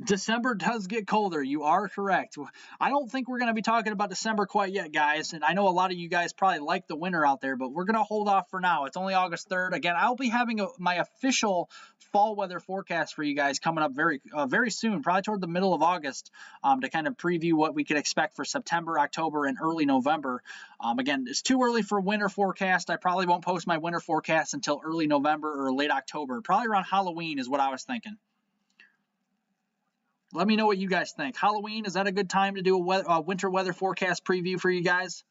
Speaker 2: December does get colder. You are correct. I don't think we're going to be talking about December quite yet, guys. And I know a lot of you guys probably like the winter out there, but we're going to hold off for now. It's only August 3rd. Again, I'll be having my official fall weather forecast for you guys coming up very soon, probably toward the middle of August, to kind of preview what we could expect for September, October, and early November. Again, it's too early for winter forecast. I probably won't post my winter forecast until early November or late October. Probably around Halloween is what I was thinking. Let me know what you guys think. Halloween, is that a good time to do a winter weather forecast preview for you guys?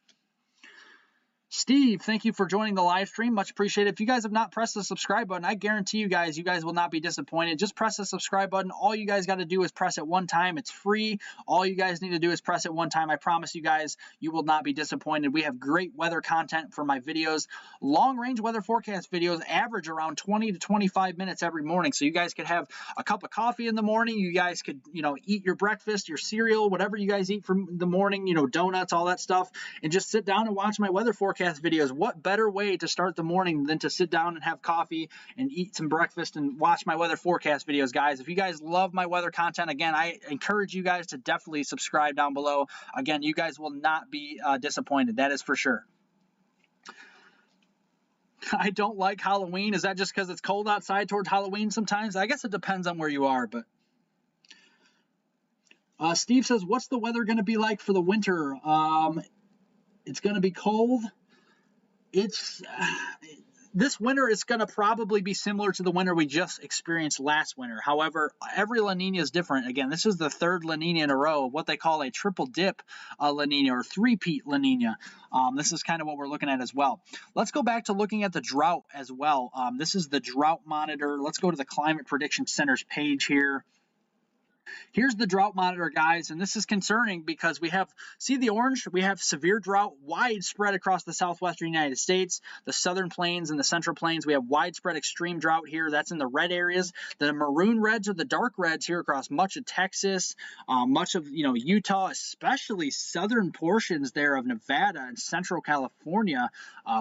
Speaker 2: Steve, thank you for joining the live stream. Much appreciated. If you guys have not pressed the subscribe button, I guarantee you guys will not be disappointed. Just press the subscribe button. All you guys got to do is press it one time. It's free. All you guys need to do is press it one time. I promise you guys, you will not be disappointed. We have great weather content for my videos. Long-range weather forecast videos average around 20 to 25 minutes every morning. So you guys could have a cup of coffee in the morning. You guys could, eat your breakfast, your cereal, whatever you guys eat for the morning, donuts, all that stuff, and just sit down and watch my weather forecast videos. What better way to start the morning than to sit down and have coffee and eat some breakfast and watch my weather forecast videos, guys? If you guys love my weather content, again, I encourage you guys to definitely subscribe down below. Again, you guys will not be disappointed. That is for sure. I don't like Halloween. Is that just because it's cold outside towards Halloween sometimes? I guess it depends on where you are, but Steve says, what's the weather going to be like for the winter? It's going to be cold. This winter is going to probably be similar to the winter we just experienced last winter. However, every La Nina is different. Again, this is the third La Nina in a row, what they call a triple dip La Nina or three-peat La Nina. This is kind of what we're looking at as well. Let's go back to looking at the drought as well. This is the drought monitor. Let's go to the Climate Prediction Center's page here. Here's the drought monitor, guys, and this is concerning because we have, see the orange? We have severe drought widespread across the southwestern United States, the southern plains and the central plains. We have widespread extreme drought here. That's in the red areas. The maroon reds or the dark reds here across much of Texas, much of Utah, especially southern portions there of Nevada and central California.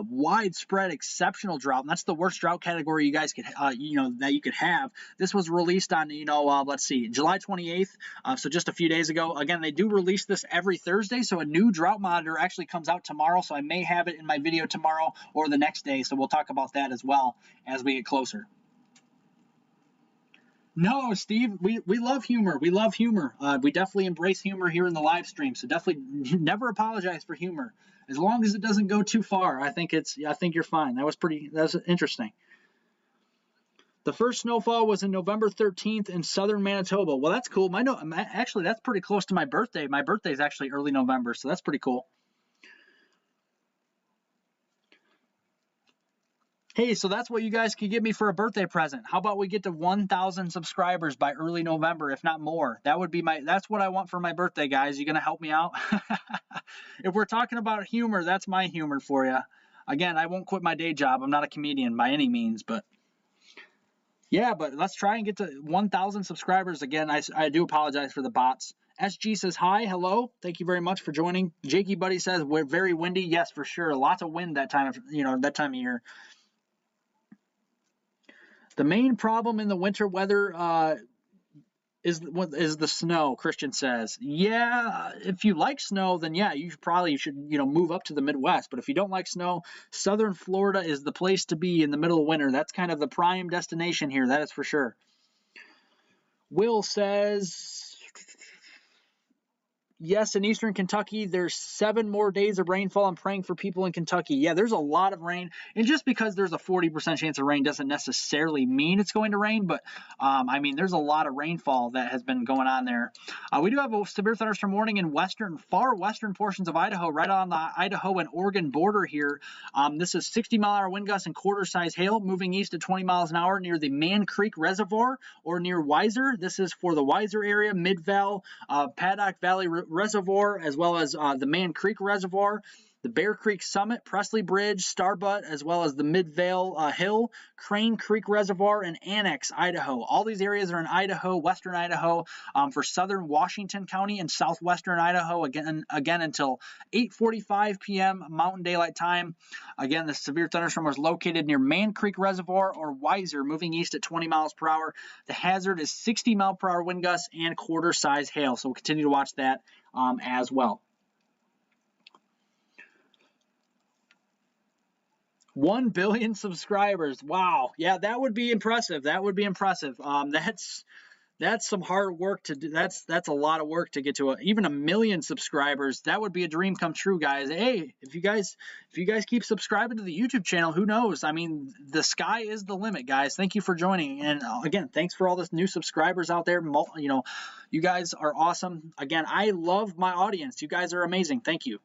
Speaker 2: Widespread exceptional drought, and that's the worst drought category you guys could, that you could have. This was released on, let's see, July 28th, so just a few days ago. Again, they do release this every Thursday, so a new drought monitor actually comes out tomorrow, so I may have it in my video tomorrow or the next day, so we'll talk about that as well as we get closer. No, Steve, we love humor. We love humor. We definitely embrace humor here in the live stream, so definitely never apologize for humor. As long as it doesn't go too far, I think you're fine. That was interesting. The first snowfall was in November 13th in southern Manitoba. Well, that's cool. Actually, that's pretty close to my birthday. My birthday is actually early November, so that's pretty cool. Hey, so that's what you guys could give me for a birthday present. How about we get to 1,000 subscribers by early November, if not more? That's what I want for my birthday, guys. You gonna help me out? If we're talking about humor, that's my humor for you. Again, I won't quit my day job. I'm not a comedian by any means, but yeah, but let's try and get to 1,000 subscribers. Again, I do apologize for the bots. SG says hi, hello. Thank you very much for joining. Jakey Buddy says we're very windy. Yes, for sure. Lots of wind that time of year. The main problem in the winter weather is the snow, Christian says. Yeah, if you like snow, then yeah, you should move up to the Midwest. But if you don't like snow, southern Florida is the place to be in the middle of winter. That's kind of the prime destination here, that is for sure. Will says, Yes, in eastern Kentucky, there's 7 more days of rainfall. I'm praying for people in Kentucky. Yeah, there's a lot of rain. And just because there's a 40% chance of rain doesn't necessarily mean it's going to rain. But, I mean, there's a lot of rainfall that has been going on there. We do have a severe thunderstorm warning in far western portions of Idaho, right on the Idaho and Oregon border here. This is 60-mile-an-hour wind gusts and quarter-size hail moving east at 20 miles an hour near the Man Creek Reservoir or near Weiser. This is for the Weiser area, Mid-Val, Paddock Valley Reservoir, as well as the Man Creek Reservoir, the Bear Creek Summit, Presley Bridge, Starbutt, as well as the Mid-Vale Hill, Crane Creek Reservoir, and Annex, Idaho. All these areas are in Idaho, western Idaho, for southern Washington County and southwestern Idaho, again until 8:45 p.m. Mountain Daylight Time. Again, the severe thunderstorm was located near Man Creek Reservoir or Weiser, moving east at 20 miles per hour. The hazard is 60-mile-per-hour wind gusts and quarter-size hail, so we'll continue to watch that as well. 1 billion subscribers. Wow. Yeah, that would be impressive. That would be impressive. That's some hard work to do. That's a lot of work to get to even 1 million subscribers. That would be a dream come true, guys. Hey, if you guys keep subscribing to the YouTube channel, who knows? I mean, the sky is the limit, guys. Thank you for joining. And again, thanks for all the new subscribers out there. You know, you guys are awesome. Again, I love my audience. You guys are amazing. Thank you.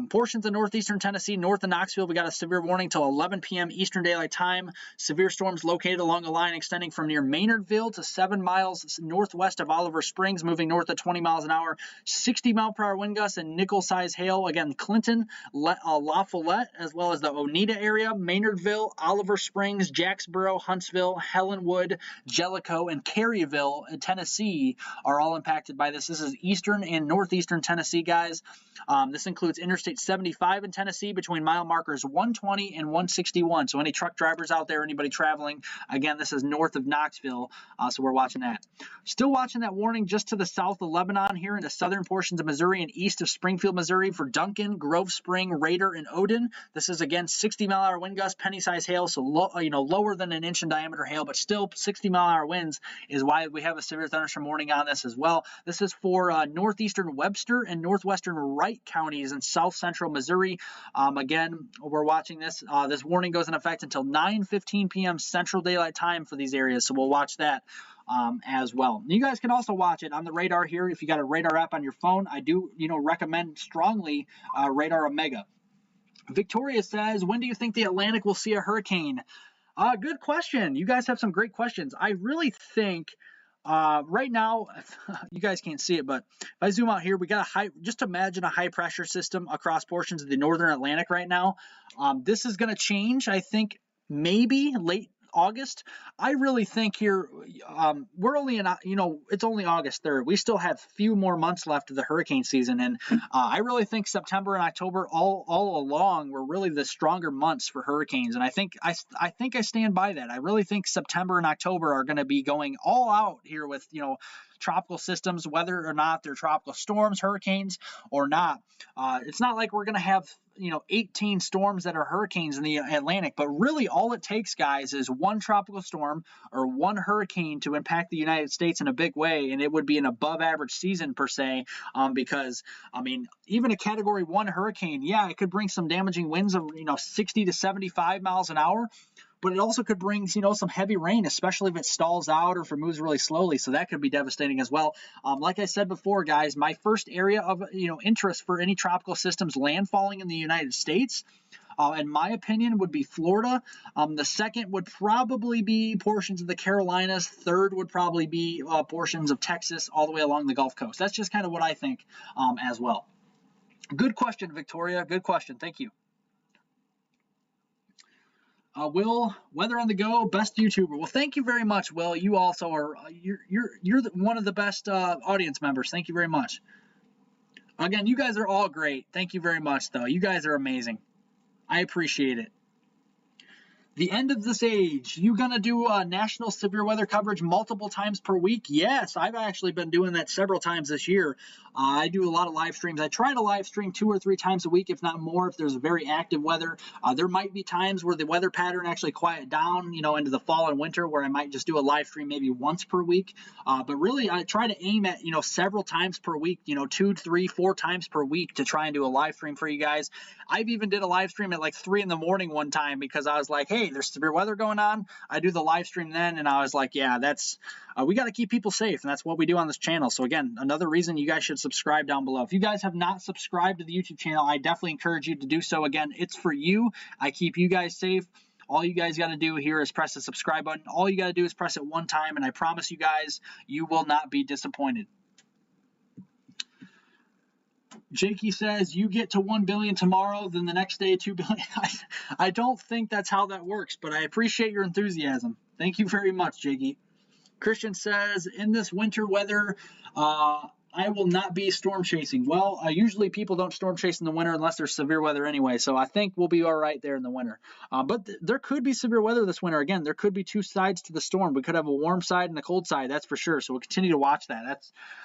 Speaker 2: Portions of northeastern Tennessee, north of Knoxville, we got a severe warning till 11 p.m. Eastern Daylight Time. Severe storms located along a line extending from near Maynardville to 7 miles northwest of Oliver Springs, moving north at 20 miles an hour. 60-mile-per-hour wind gusts and nickel-size hail. Again, Clinton, La Follette, as well as the Oneida area, Maynardville, Oliver Springs, Jacksboro, Huntsville, Helenwood, Jellicoe, and Caryville in Tennessee are all impacted by this. This is eastern and northeastern Tennessee, guys. This includes Interstate 75 in Tennessee between mile markers 120 and 161. So any truck drivers out there, anybody traveling, again, this is north of Knoxville, so we're watching that. Still watching that warning just to the south of Lebanon here in the southern portions of Missouri and east of Springfield, Missouri for Duncan, Grove Spring, Raider, and Odin. This is, again, 60-mile-an-hour wind gusts, penny-size hail, so lower than an inch in diameter hail, but still 60-mile-an-hour winds is why we have a severe thunderstorm warning on this as well. This is for northeastern Webster and northwestern Wright counties in south central Missouri. Again, we're watching this. This warning goes in effect until 9:15 p.m. Central Daylight Time for these areas, so we'll watch that as well. You guys can also watch it on the radar here. If you got a radar app on your phone, I do recommend strongly Radar Omega. Victoria says, when do you think the Atlantic will see a hurricane? Good question. You guys have some great questions. I really think right now, you guys can't see it, but if I zoom out here, we got just imagine a high pressure system across portions of the northern Atlantic right now. This is going to change, I think, maybe late August. I really think here, we're only in, it's only August 3rd. We still have few more months left of the hurricane season. And I really think September and October all along were really the stronger months for hurricanes. And I think I stand by that. I really think September and October are going to be going all out here with, tropical systems, whether or not they're tropical storms, hurricanes or not. It's not like we're going to have 18 storms that are hurricanes in the Atlantic, but really all it takes, guys, is one tropical storm or one hurricane to impact the United States in a big way, and it would be an above average season per se, because even a category 1 hurricane, yeah, it could bring some damaging winds of 60 to 75 miles an hour, but it also could bring some heavy rain, especially if it stalls out or if it moves really slowly. So that could be devastating as well. Like I said before, guys, my first area of interest for any tropical systems landfalling in the United States, in my opinion, would be Florida. The second would probably be portions of the Carolinas. Third would probably be portions of Texas all the way along the Gulf Coast. That's just kind of what I think as well. Good question, Victoria. Good question. Thank you. Will, Weather on the Go, best YouTuber. Well, thank you very much, Will. You also are you're one of the best audience members. Thank you very much. Again, you guys are all great. Thank you very much, though. You guys are amazing. I appreciate it. The end of this age. You gonna do national severe weather coverage multiple times per week? Yes, I've actually been doing that several times this year. I do a lot of live streams. I try to live stream 2 or 3 times a week, if not more, if there's very active weather. There might be times where the weather pattern actually quiet down, into the fall and winter, where I might just do a live stream maybe once per week. But really, I try to aim at, several times per week, 2, 3, 4 times per week to try and do a live stream for you guys. I've even did a live stream at like 3 in the morning one time because I was like, hey, there's severe weather going on. I do the live stream then, and I was like, yeah, that's we got to keep people safe, and that's what we do on this channel. So again, another reason you guys should subscribe down below. If you guys have not subscribed to the YouTube channel, I definitely encourage you to do so. Again, it's for you. I keep you guys safe. All you guys got to do here is press the subscribe button. All you got to do is press it one time, and I promise you guys, you will not be disappointed. Jakey says, you get to 1 billion tomorrow, then the next day 2 billion. I don't think that's how that works, but I appreciate your enthusiasm. Thank you very much, Jakey. Christian says, in this winter weather, I will not be storm chasing. Well, usually people don't storm chase in the winter unless there's severe weather anyway, so I think we'll be all right there in the winter. But there could be severe weather this winter. Again, there could be 2 sides to the storm. We could have a warm side and a cold side, that's for sure. So we'll continue to watch that.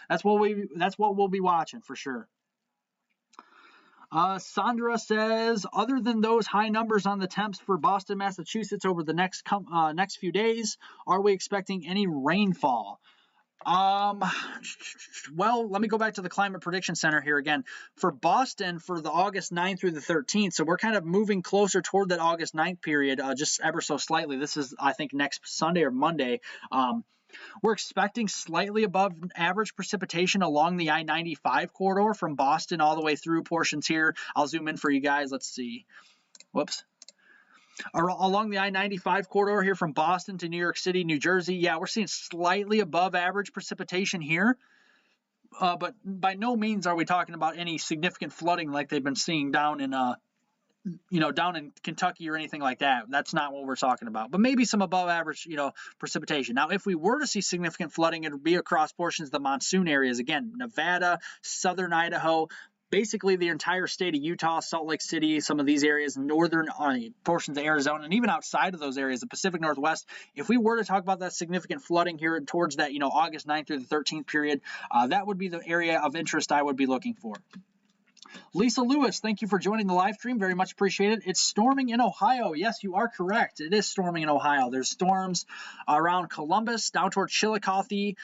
Speaker 2: That's what we'll be watching for sure. Sandra says, other than those high numbers on the temps for Boston, Massachusetts over the next few days, are we expecting any rainfall? Well, let me go back to the Climate Prediction Center here again. For Boston, for the August 9th through the 13th, so we're kind of moving closer toward that August 9th period, just ever so slightly. This is, I think, next Sunday or Monday. We're expecting slightly above average precipitation along the I-95 corridor from Boston all the way through portions here. I'll zoom in for you guys. Let's see. Whoops. Along the I-95 corridor here from Boston to New York City, New Jersey. Yeah, we're seeing slightly above average precipitation here. But by no means are we talking about any significant flooding like they've been seeing down in down in Kentucky or anything like that. That's not what we're talking about. But maybe some above average, precipitation. Now, if we were to see significant flooding, it would be across portions of the monsoon areas. Again, Nevada, southern Idaho, basically the entire state of Utah, Salt Lake City, some of these areas, northern portions of Arizona, and even outside of those areas, the Pacific Northwest. If we were to talk about that significant flooding here towards that, August 9th through the 13th period, that would be the area of interest I would be looking for. Lisa Lewis, thank you for joining the live stream. Very much appreciated. It's storming in Ohio. Yes, you are correct. It is storming in Ohio. There's storms around Columbus, down toward Chillicothe,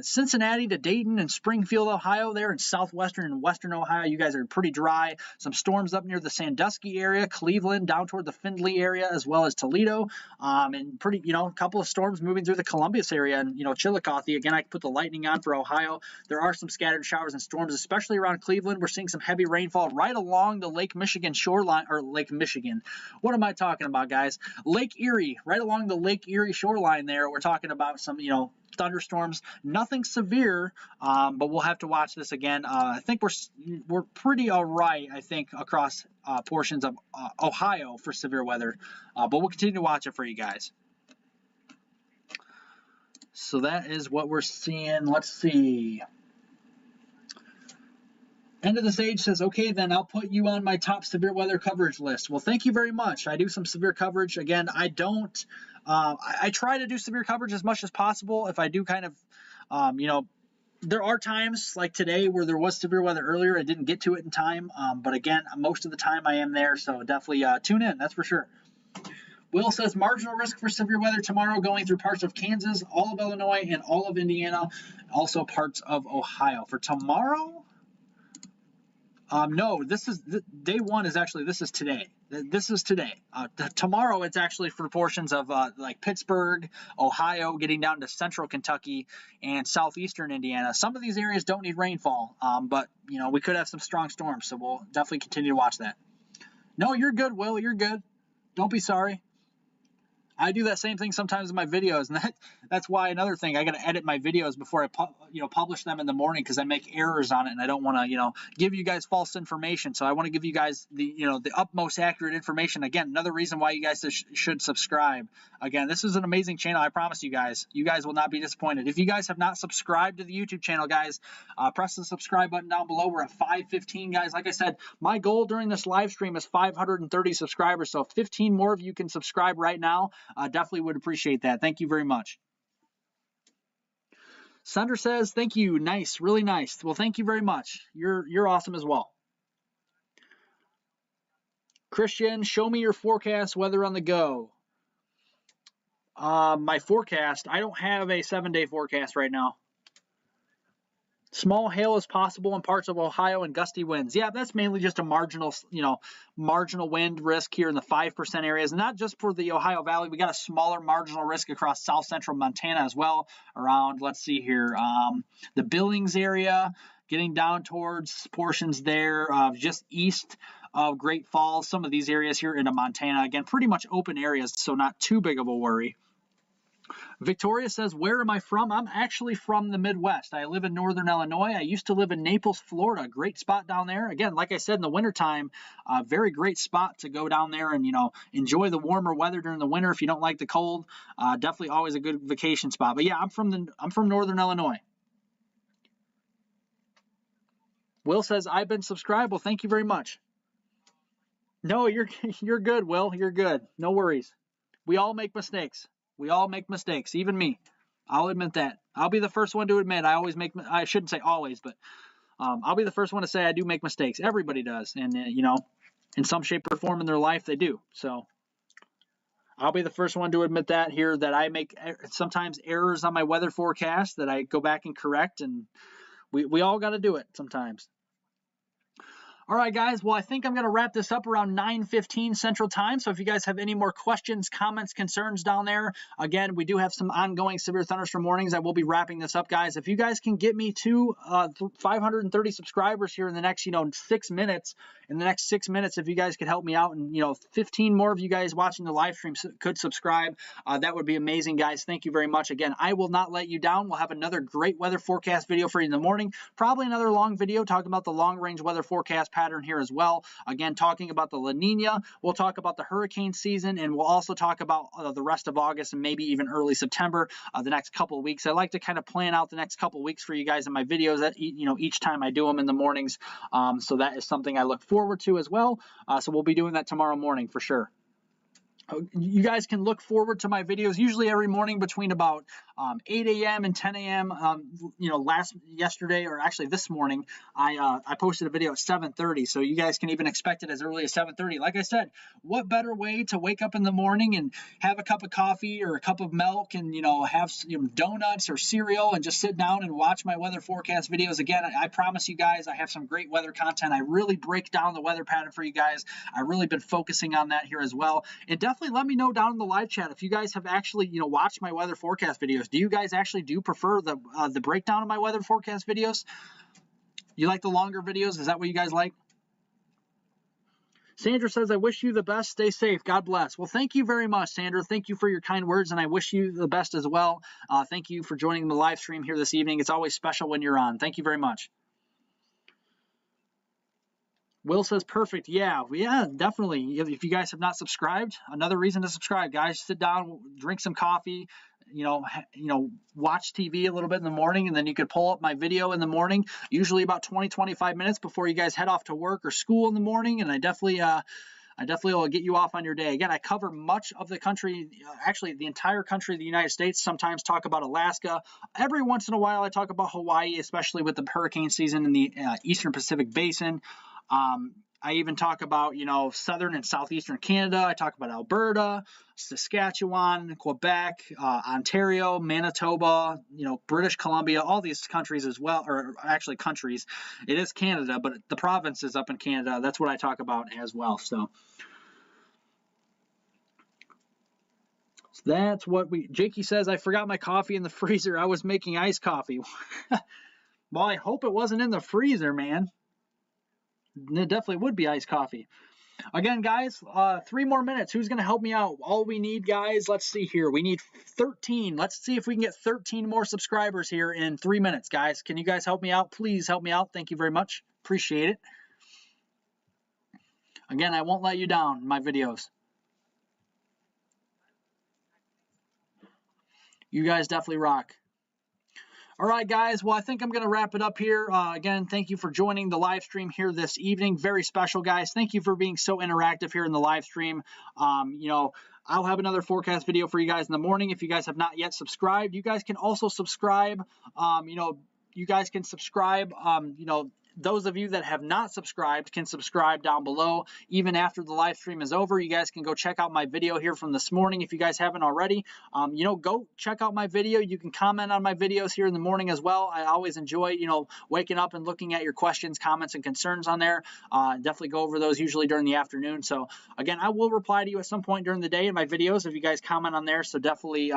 Speaker 2: Cincinnati to Dayton and Springfield, Ohio. There in southwestern and western Ohio, you guys are pretty dry. Some storms up near the Sandusky area, Cleveland, down toward the Findlay area, as well as Toledo. And pretty, a couple of storms moving through the Columbus area and, Chillicothe. Again, I put the lightning on for Ohio. There are some scattered showers and storms, especially around Cleveland. We're seeing some heavy rainfall right along the Lake Michigan shoreline, or Lake Michigan. What am I talking about, guys? Lake Erie, right along the Lake Erie shoreline there. We're talking about some, thunderstorms. Nothing severe, but we'll have to watch this again. I think we're pretty all right, I think, across portions of Ohio for severe weather, but we'll continue to watch it for you guys. So that is what we're seeing. Let's see. End of this age says, okay, then I'll put you on my top severe weather coverage list. Well, thank you very much. I do some severe coverage. Again, I try to do severe coverage as much as possible. If I do kind of, there are times like today where there was severe weather earlier. I didn't get to it in time. But again, most of the time I am there. So definitely tune in. That's for sure. Will says, marginal risk for severe weather tomorrow going through parts of Kansas, all of Illinois, and all of Indiana, also parts of Ohio. For tomorrow? No, this is day one is actually, this is today. This is today. Tomorrow it's actually for portions of like Pittsburgh, Ohio, getting down to central Kentucky and southeastern Indiana. Some of these areas don't need rainfall, but we could have some strong storms, so we'll definitely continue to watch that. No, you're good, Will. You're good. Don't be sorry. I do that same thing sometimes in my videos, and that's why another thing I got to edit my videos before I publish them in the morning, because I make errors on it, and I don't want to give you guys false information. So I want to give you guys the utmost accurate information. Again, another reason why you guys should subscribe. Again, this is an amazing channel. I promise you guys will not be disappointed. If you guys have not subscribed to the YouTube channel, guys, press the subscribe button down below. We're at 515, guys. Like I said, my goal during this live stream is 530 subscribers. So if 15 more of you can subscribe right now, definitely would appreciate that. Thank you very much. Sandra says, thank you. Nice. Really nice. Well, thank you very much. You're awesome as well. Christian, show me your forecast weather on the go. My forecast, I don't have a 7-day forecast right now. Small hail is possible in parts of Ohio and gusty winds. Yeah, that's mainly just a marginal wind risk here in the 5% areas. Not just for the Ohio Valley. We got a smaller marginal risk across south central Montana as well, around, let's see here, the Billings area, getting down towards portions there just east of Great Falls. Some of these areas here into Montana. Again, pretty much open areas, so not too big of a worry. Victoria says, where am I from? I'm actually from the Midwest. I live in northern Illinois. I used to live in Naples, Florida. Great spot down there. Again, like I said, in the wintertime, very great spot to go down there and, enjoy the warmer weather during the winter if you don't like the cold. Definitely always a good vacation spot. But yeah, I'm from northern Illinois. Will says, I've been subscribed. Well, thank you very much. No, you're good, Will. You're good. No worries. We all make mistakes. We all make mistakes, even me. I'll admit that. I'll be the first one to admit I shouldn't say always, but I'll be the first one to say I do make mistakes. Everybody does. And, in some shape or form in their life, they do. So I'll be the first one to admit that here, that I make sometimes errors on my weather forecast that I go back and correct. And we all got to do it sometimes. All right, guys. Well, I think I'm going to wrap this up around 9:15 Central Time. So if you guys have any more questions, comments, concerns down there, again, we do have some ongoing severe thunderstorm warnings. I will be wrapping this up, guys. If you guys can get me to 530 subscribers here in the next, 6 minutes, if you guys could help me out, and 15 more of you guys watching the live stream could subscribe, that would be amazing, guys. Thank you very much. Again, I will not let you down. We'll have another great weather forecast video for you in the morning. Probably another long video talking about the long-range weather forecast pattern here as well. Again, talking about the La Niña. We'll talk about the hurricane season, and we'll also talk about the rest of August and maybe even early September, the next couple of weeks. I like to kind of plan out the next couple of weeks for you guys in my videos that each time I do them in the mornings. So that is something I look forward to as well. So we'll be doing that tomorrow morning for sure. You guys can look forward to my videos usually every morning between about 8 a.m. and 10 a.m. Yesterday, or actually this morning, I posted a video at 7:30, so you guys can even expect it as early as 7:30. Like I said, what better way to wake up in the morning and have a cup of coffee or a cup of milk and have donuts or cereal and just sit down and watch my weather forecast videos. Again, I promise you guys I have some great weather content. I really break down the weather pattern for you guys. I've really been focusing on that here as well. And definitely let me know down in the live chat if you guys have actually watched my weather forecast videos. Do you guys actually prefer the breakdown of my weather forecast videos? You like the longer videos? Is that what you guys like? Sandra says, I wish you the best. Stay safe. God bless. Well, thank you very much, Sandra. Thank you for your kind words, and I wish you the best as well. Thank you for joining the live stream here this evening. It's always special when you're on. Thank you very much. Will says, perfect. Yeah, definitely. If you guys have not subscribed, another reason to subscribe, guys. Sit down, drink some coffee, watch TV a little bit in the morning, and then you could pull up my video in the morning, usually about 20-25 minutes before you guys head off to work or school in the morning, and I definitely will get you off on your day. Again, I cover much of the country, actually the entire country of the United States, sometimes talk about Alaska. Every once in a while I talk about Hawaii, especially with the hurricane season in the Eastern Pacific Basin. I even talk about, southern and southeastern Canada. I talk about Alberta, Saskatchewan, Quebec, Ontario, Manitoba, British Columbia, all these countries as well, or actually countries. It is Canada, but the province is up in Canada. That's what I talk about as well. So that's what Jakey says, I forgot my coffee in the freezer. I was making iced coffee. Well, I hope it wasn't in the freezer, man. It definitely would be iced coffee. Again, guys, 3 more minutes. Who's going to help me out? All we need, guys, let's see here. We need 13. Let's see if we can get 13 more subscribers here in 3 minutes, guys. Can you guys help me out? Please help me out. Thank you very much. Appreciate it. Again, I won't let you down in my videos. You guys definitely rock. All right, guys. Well, I think I'm going to wrap it up here. Again, thank you for joining the live stream here this evening. Very special, guys. Thank you for being so interactive here in the live stream. You know, I'll have another forecast video for you guys in the morning. If you guys have not yet subscribed, you guys can also subscribe. You know, you guys can subscribe. You know, those of you that have not subscribed can subscribe down below. Even after the live stream is over, you guys can go check out my video here from this morning if you guys haven't already. You know, go check out my video. You can comment on my videos here in the morning as well. I always enjoy, you know, waking up and looking at your questions, comments, and concerns on there. Definitely go over those usually during the afternoon. So again, I will reply to you at some point during the day in my videos if you guys comment on there. So definitely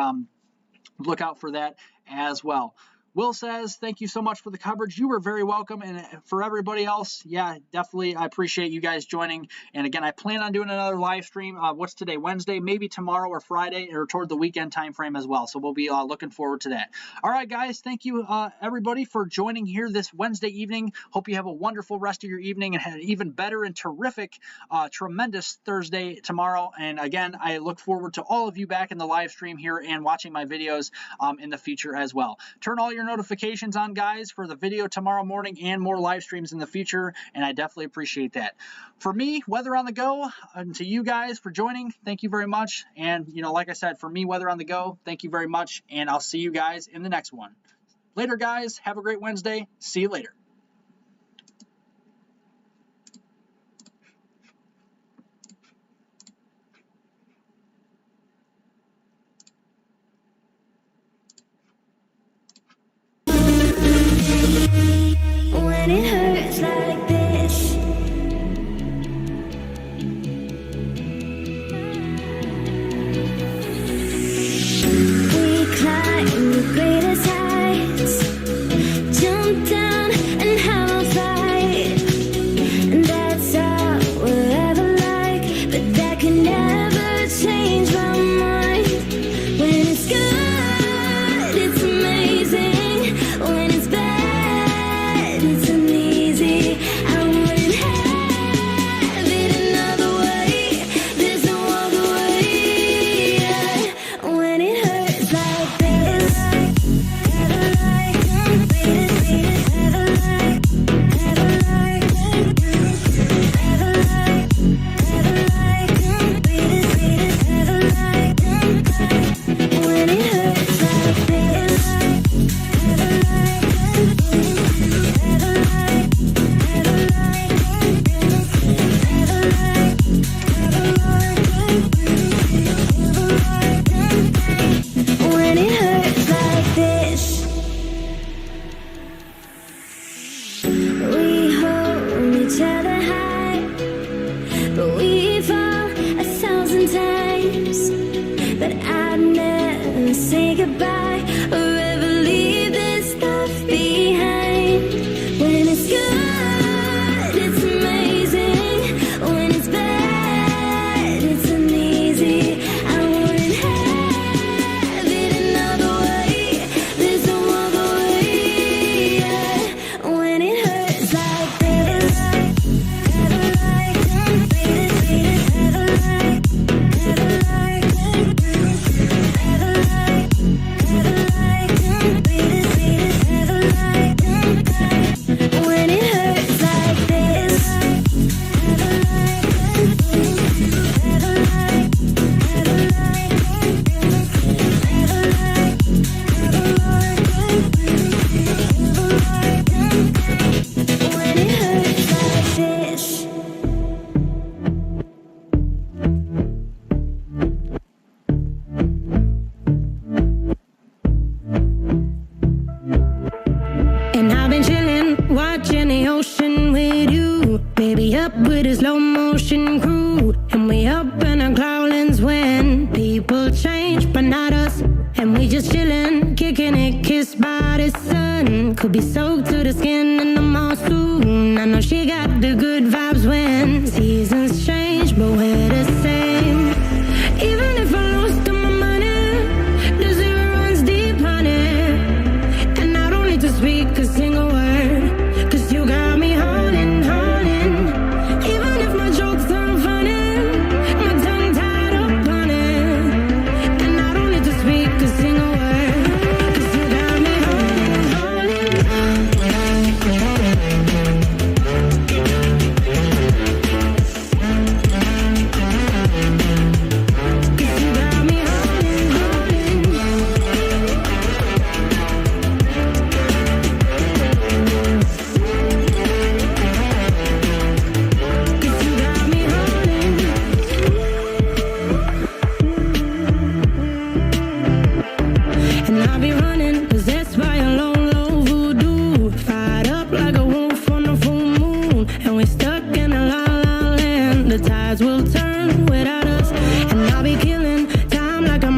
Speaker 2: look out for that as well. Will says, thank you so much for the coverage. You were very welcome. And for everybody else, yeah, definitely, I appreciate you guys joining. And again, I plan on doing another live stream. What's today? Wednesday, maybe tomorrow or Friday, or toward the weekend time frame as well. So we'll be looking forward to that. All right, guys, thank you, everybody, for joining here this Wednesday evening. Hope you have a wonderful rest of your evening and have an even better and terrific, tremendous Thursday tomorrow. And again, I look forward to all of you back in the live stream here and watching my videos in the future as well. Turn all your notifications on, guys, for the video tomorrow morning and more live streams in the future, and I definitely appreciate that. For me, Weather on the Go, and to you guys for joining, thank you very much. And you know, like I said, for me, Weather on the Go, thank you very much, and I'll see you guys in the next one. Later, guys. Have a great Wednesday. See you later.
Speaker 3: When it hurts like this, we climb the greatest heights, jump down and have a fight, and that's all we'll ever like, but that can never change my mind. When it's good, it's amazing. When it's bad, it's uneasy. I wouldn't have it another way. There's no other way. When it hurts like this, when it hurts like this. When it hurts like this, we hold each other high, but we fall 1,000 times. But I'd never say goodbye or ever leave this stuff behind. When it's good, it's amazing. When it's bad, it's uneasy. I wouldn't have it another way. There's no other way. When it hurts like this, when it hurts like this. When it hurts like this.
Speaker 4: And I've been chillin', watching the ocean with you. Baby, up with a slow motion crew. And we up in our growlings when people change, but not us. And we just chillin', kicking it, kissed by the sun. Could be soaked to the skin in the mall soon. I know she got the good vibes when seasons change, but we're the same. Even if I lost all my money, the zero runs deep, honey. And I don't need to speak a single word, 'cause you got me holding, holding. Even if my jokes aren't funny, my tongue tied up on it. And I don't need to speak a single word, 'cause you got me holding, holding. 'Cause you got me holding, holding. Cause you got me holding. And I'll be running, possessed by a low, low voodoo. Fired up like a wolf on a full moon. And we're stuck in a la la land. The tides will turn without us. And I'll be killing time like a